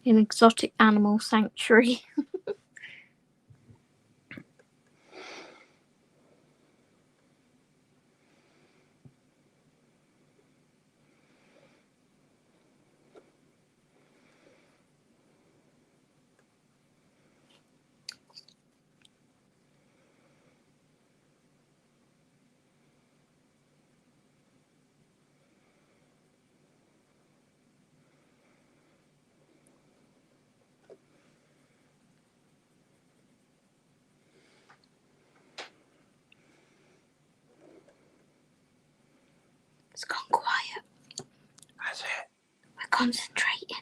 An exotic animal sanctuary. It's gone quiet. That's it. We're concentrating.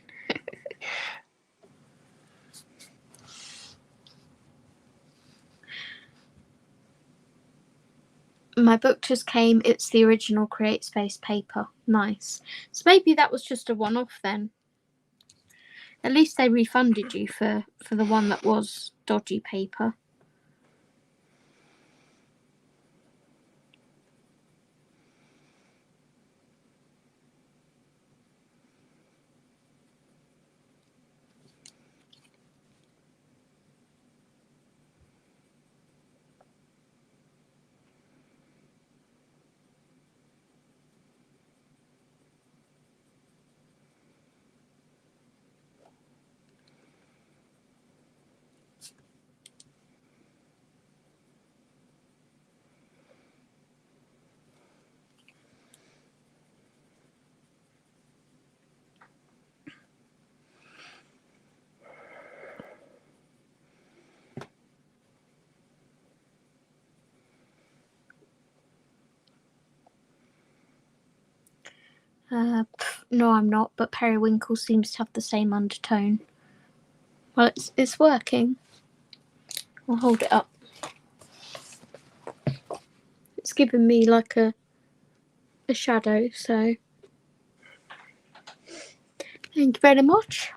My book just came. It's the original Create Space paper. Nice. So maybe that was just a one-off then. At least they refunded you for the one that was dodgy paper. No, I'm not, but Periwinkle seems to have the same undertone. Well, it's working. I'll hold it up. It's giving me like a shadow, so thank you very much.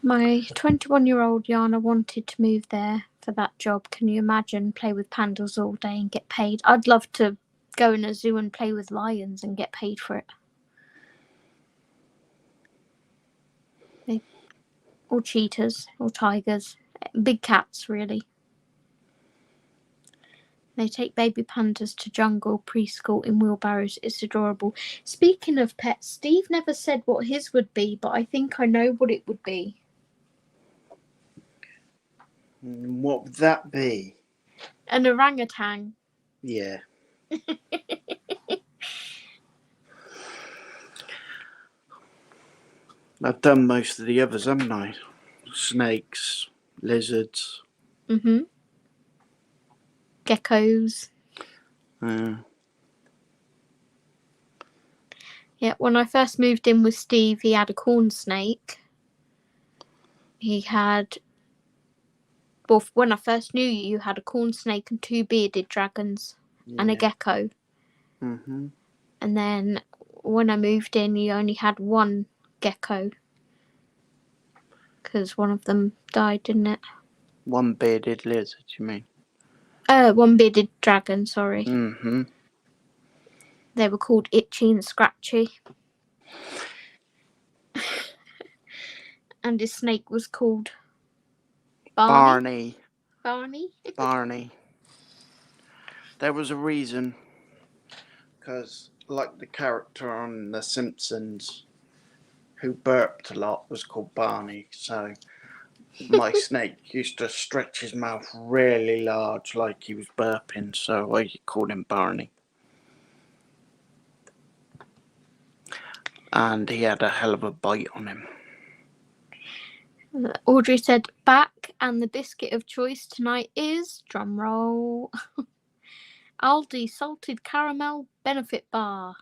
My 21-year-old Yana wanted to move there for that job. Can you imagine? Play with pandas all day and get paid. I'd love to go in a zoo and play with lions and get paid for it. Or cheetahs, or tigers. Big cats, really. They take baby pandas to jungle preschool in wheelbarrows. It's adorable. Speaking of pets, Steve never said what his would be, but I think I know what it would be. What would that be? An orangutan. Yeah. I've done most of the others, haven't I? Snakes, lizards. Mm-hmm. Geckos. Yeah, when I first moved in with Steve, he had a corn snake. He had... Well, when I first knew you had a corn snake and 2 bearded dragons and a gecko. Mm-hmm. And then when I moved in, you only had 1 gecko. Because one of them died, didn't it? 1 bearded lizard, you mean? 1 bearded dragon, sorry. Mm-hmm. They were called Itchy and Scratchy. And his snake was called Barney. Barney? There was a reason. Because, like the character on The Simpsons who burped a lot was called Barney, so my snake used to stretch his mouth really large like he was burping, so I called him Barney. And he had a hell of a bite on him. Audrey said back, and the biscuit of choice tonight is, drumroll, Aldi salted caramel benefit bar.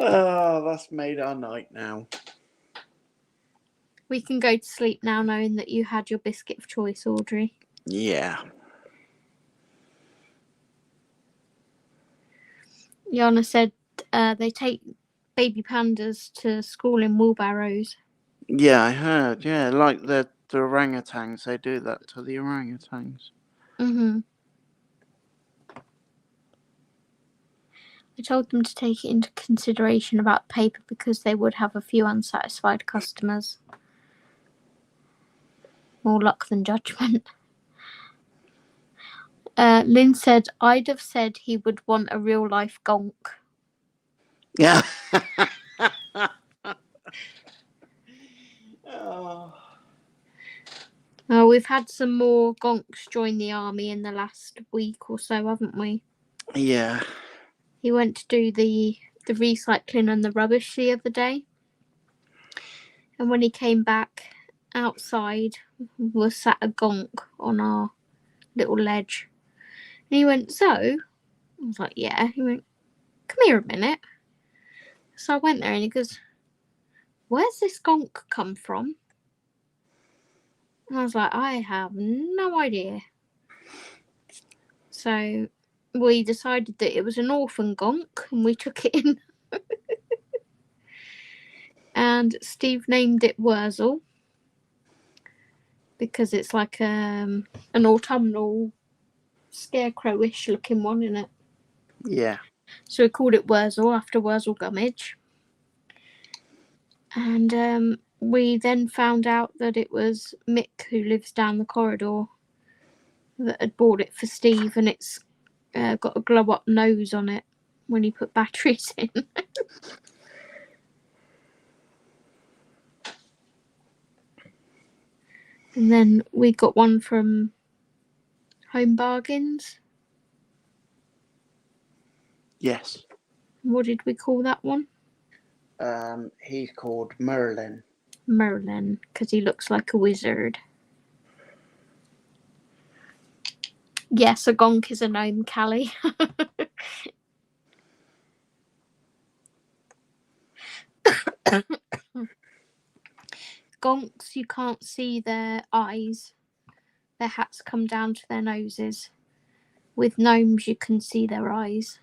Oh, that's made our night now. We can go to sleep now knowing that you had your biscuit of choice, Audrey. Yeah. Yana said they take baby pandas to school in wheelbarrows. Yeah, I heard. Yeah, like the orangutans, they do that to the orangutans. Mm-hmm. I told them to take it into consideration about paper because they would have a few unsatisfied customers. More luck than judgment. Lynn said, I'd have said he would want a real life gonk. Yeah. Oh. We've had some more gonks join the army in the last week or so, haven't we? Yeah. He went to do the recycling and the rubbish the other day. And when he came back, outside was sat a gonk on our little ledge. And he went, so? I was like, yeah. He went, come here a minute. So I went there and he goes, where's this gonk come from? And I was like, I have no idea. So we decided that it was an orphan gonk and we took it in. And Steve named it Wurzel because it's like an autumnal scarecrowish looking one, isn't it? Yeah. So we called it Wurzel after Wurzel Gummidge. And we then found out that it was Mick, who lives down the corridor, that had bought it for Steve, and it's got a glow up nose on it when you put batteries in. And then we got one from Home Bargains. Yes. What did we call that one? He's called Merlin. Merlin, because he looks like a wizard. Yes, a gonk is a gnome, Callie. Gonks, you can't see their eyes. Their hats come down to their noses. With gnomes, you can see their eyes.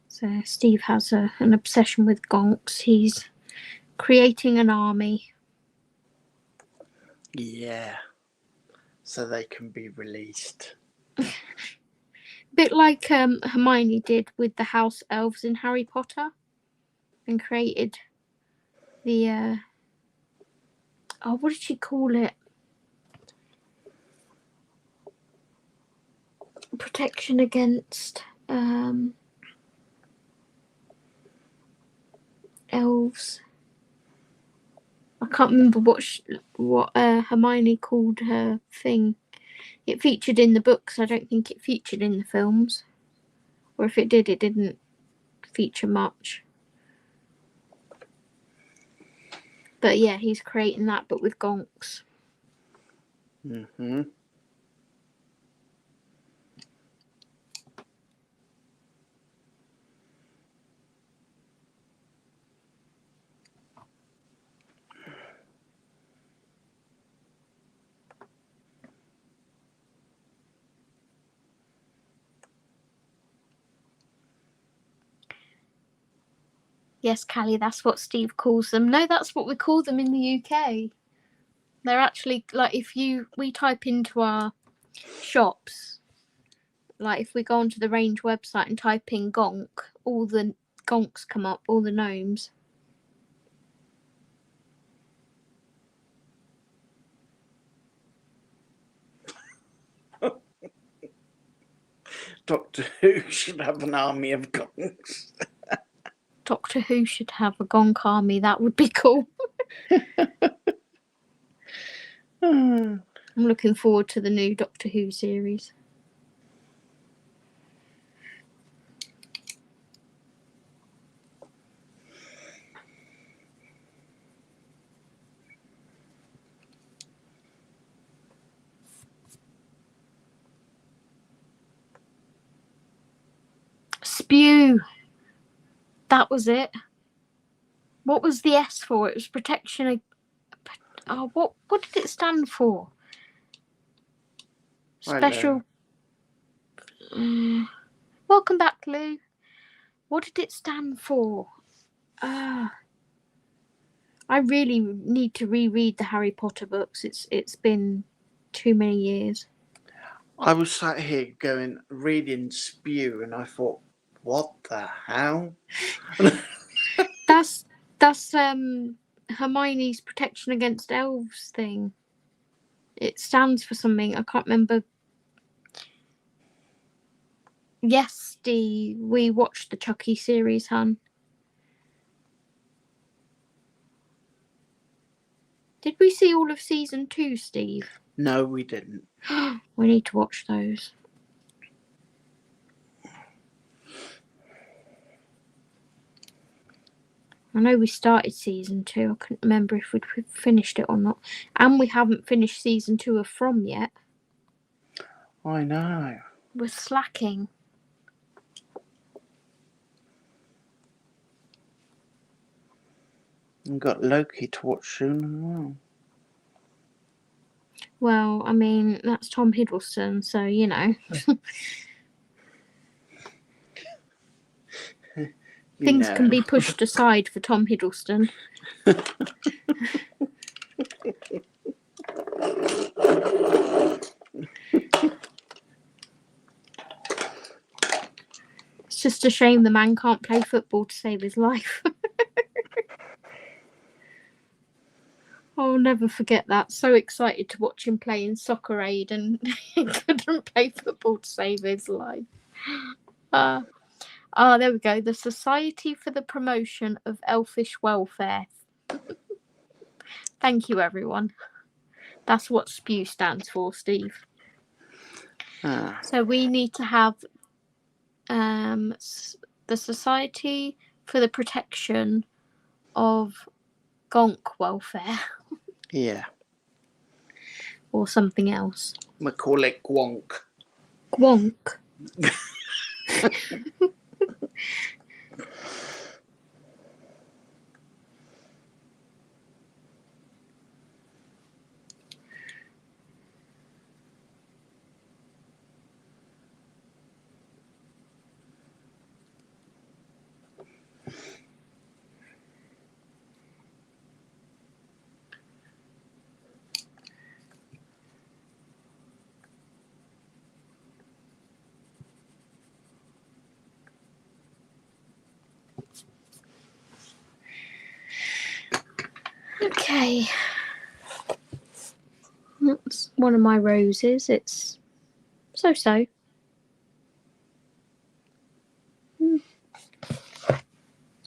So Steve has an obsession with gonks. He's creating an army. Yeah. So they can be released. Bit like Hermione did with the house elves in Harry Potter, and created the what did she call it? Protection against elves. I can't remember what Hermione called her thing. It featured in the books. I don't think it featured in the films, or if it did, it didn't feature much. But yeah, he's creating that, but with gonks. Mm-hmm. Yes, Callie, that's what Steve calls them. No, that's what we call them in the UK. They're actually, like, we type into our shops, like if we go onto the Range website and type in gonk, all the gonks come up, all the gnomes. Doctor Who should have an army of gonks. Doctor Who should have a gonk army. That would be cool. I'm looking forward to the new Doctor Who series. Spew. That was it. What was the S for? It was protection. Oh, what did it stand for? Special. Welcome back, Lou. What did it stand for? I really need to reread the Harry Potter books. It's been too many years. I was sat here reading Spew, and I thought, what the hell? That's Hermione's protection against elves thing. It stands for something. I can't remember. Yes, Dee, we watched the Chucky series, hun. Did we see all of season 2, Steve? No, we didn't. We need to watch those. I know we started season 2. I couldn't remember if we'd finished it or not. And we haven't finished season 2 of From yet. I know. We're slacking. We've got Loki to watch soon as well. Well, I mean, that's Tom Hiddleston, so, you know. Things can be pushed aside for Tom Hiddleston. It's just a shame the man can't play football to save his life. I'll never forget that. So excited to watch him play in Soccer Aid, and he couldn't play football to save his life. There we go. The Society for the Promotion of Elfish Welfare. Thank you, everyone. That's what SPEW stands for, Steve. So we need to have the Society for the Protection of Gonk Welfare. Yeah. Or something else. We call it Gwonk. Gwonk. Okay. That's one of my roses. It's so-so.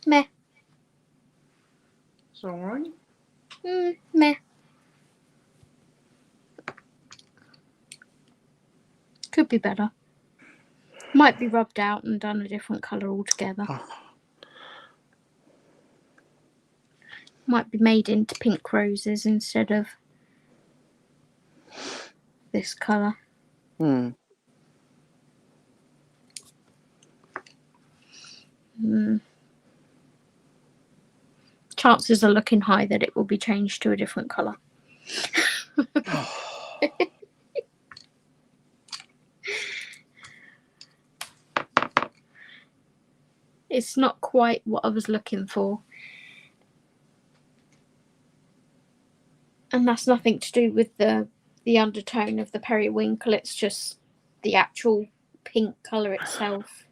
Meh. It's alright. Meh. Could be better. Might be rubbed out and done a different colour altogether. Might be made into pink roses instead of this colour. Chances are looking high that it will be changed to a different colour. It's not quite what I was looking for. And that's nothing to do with the undertone of the periwinkle. It's just the actual pink colour itself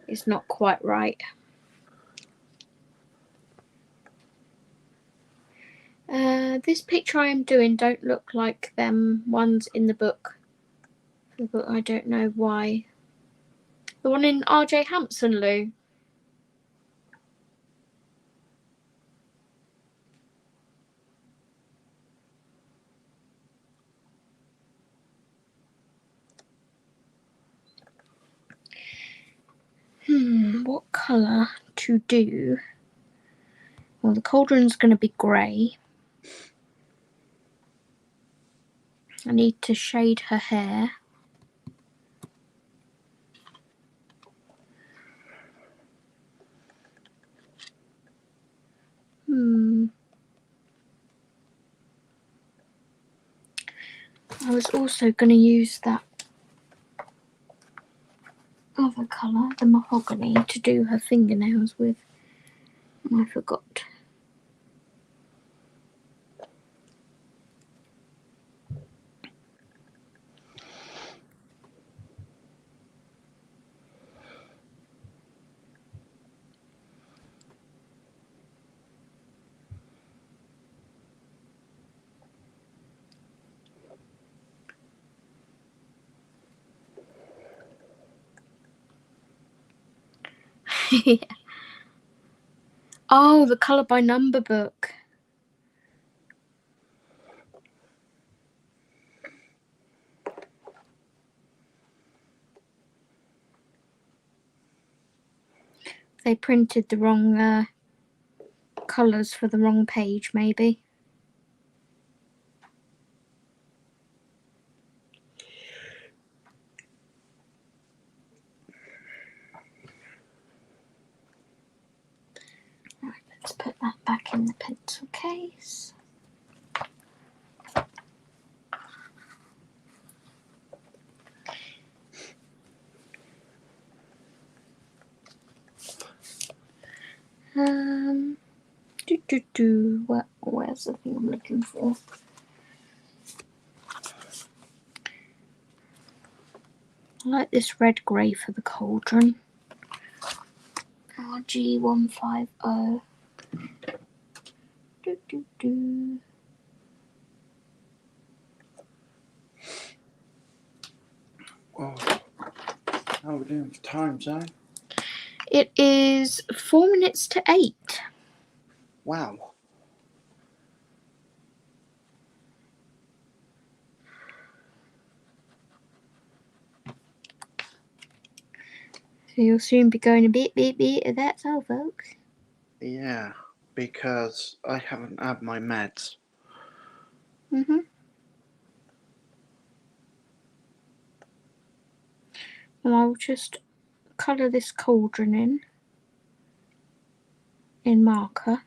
is not quite right. This picture I am doing don't look like them ones in the book. I don't know why. The one in R.J. Hampson, Lou. What colour to do? Well, the cauldron's going to be grey. I need to shade her hair. was also going to use that other colour, the mahogany, to do her fingernails with. And I forgot. Oh, the colour by number book. They printed the wrong colours for the wrong page, maybe. Right, let's put that back in the pencil case. Where's the thing I'm looking for? I like this red grey for the cauldron. RG150. Oh, how are we doing for time, Zane? It is 4 minutes to 8. Wow. So you'll soon be going a beep, beep, beep. That's all, folks. Yeah, because I haven't had my meds. And I'll just colour this cauldron in marker.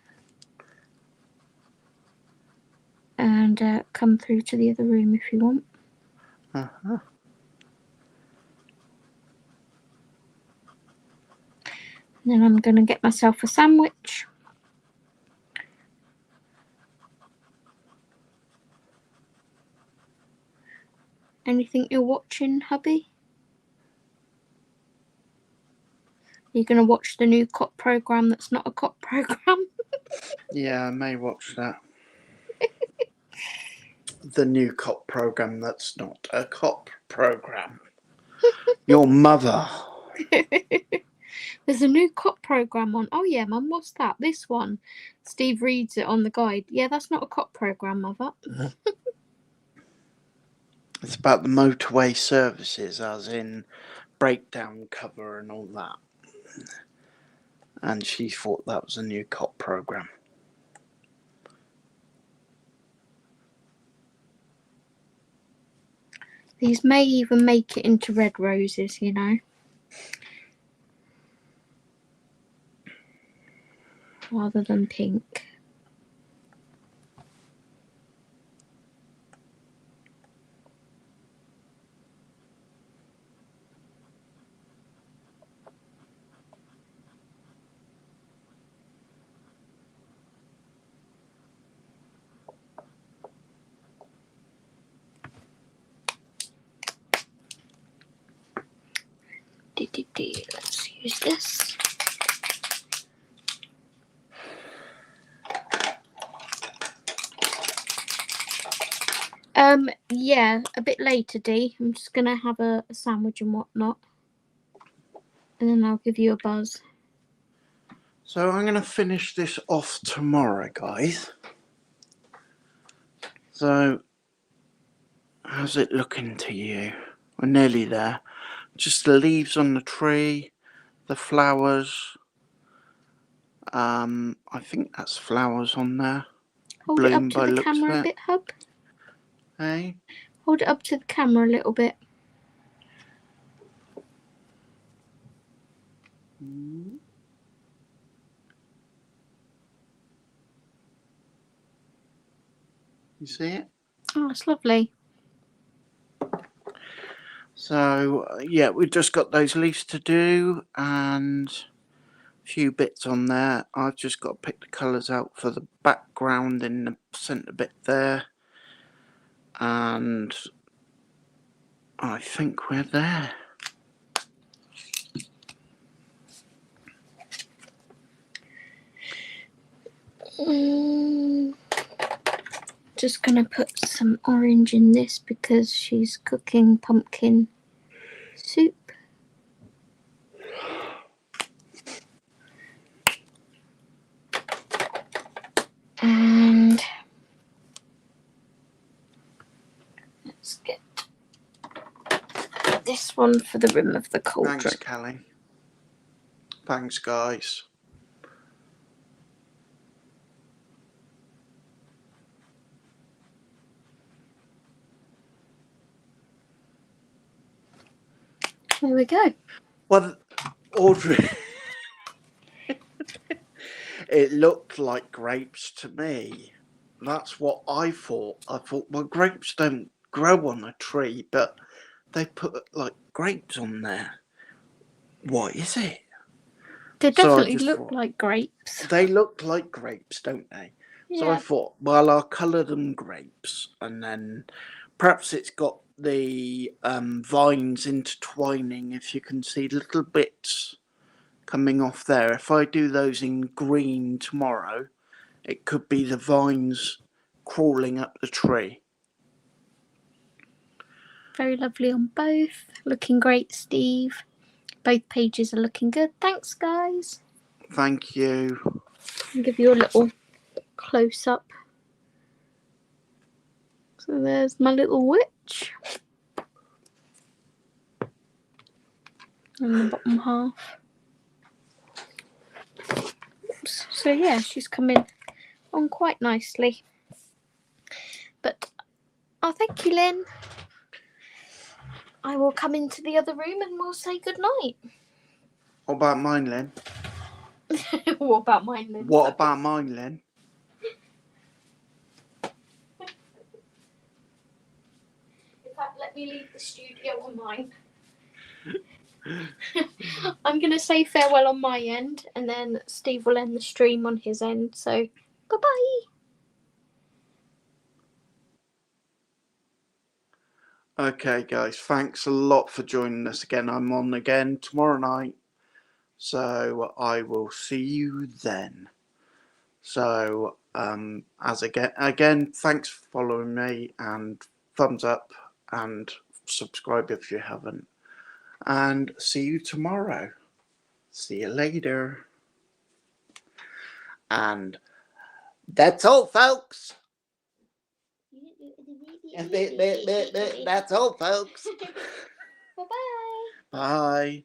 And come through to the other room if you want. Uh-huh. And then I'm going to get myself a sandwich. Anything you're watching, hubby? You're going to watch the new cop programme that's not a cop programme? Yeah, I may watch that. The new cop programme that's not a cop programme. Your mother. There's a new cop programme on. Oh yeah, Mum, what's that? This one. Steve reads it on the guide. Yeah, that's not a cop programme, Mother. It's about the motorway services, as in breakdown cover and all that. And she thought that was a new cop programme. These may even make it into red roses, you know. Rather than pink. Let's use this. Yeah, a bit later, Dee. I'm just gonna have a sandwich and whatnot. And then I'll give you a buzz. So I'm going to finish this off tomorrow, guys. So, how's it looking to you? We're nearly there. Just the leaves on the tree, the flowers. I think that's flowers on there. Hold it up to the camera a bit, hub. Hey? Hold it up to the camera a little bit. You see it? Oh, it's lovely. So yeah, we've just got those leaves to do and a few bits on there. I've just got to pick the colours out for the background in the centre bit there, and I think we're there. Just gonna put some orange in this because she's cooking pumpkin soup. And let's get this one for the rim of the cauldron. Thanks, Callie. Thanks, guys. There we go. Well, Audrey, it looked like grapes to me. That's what I thought. I thought, well, grapes don't grow on a tree, but they put like grapes on there. What is it? They So I definitely just look thought- like grapes. They look like grapes, don't they? So I Yeah. thought, well, I'll colour them grapes, and then perhaps it's got the vines intertwining, if you can see little bits coming off there. If I do those in green tomorrow, it could be the vines crawling up the tree. Very lovely on both. Looking great, Steve. Both pages are looking good. Thanks, guys. Thank you. I'll give you a little close up. So there's my little witch. And the bottom half. Oops. So yeah, she's coming on quite nicely. But thank you, Lynn. I will come into the other room and we'll say goodnight. What about mine, Lynn? What about mine, Lynn? What about mine, Lynn? In fact, let me leave the studio on mine. I'm going to say farewell on my end, and then Steve will end the stream on his end. So, bye-bye. Okay, guys, thanks a lot for joining us again. I'm on again tomorrow night, so I will see you then. So, again, thanks for following me, and thumbs up and subscribe if you haven't. And see you tomorrow. See you later. And that's all, folks. That's all, folks. Bye-bye. Bye.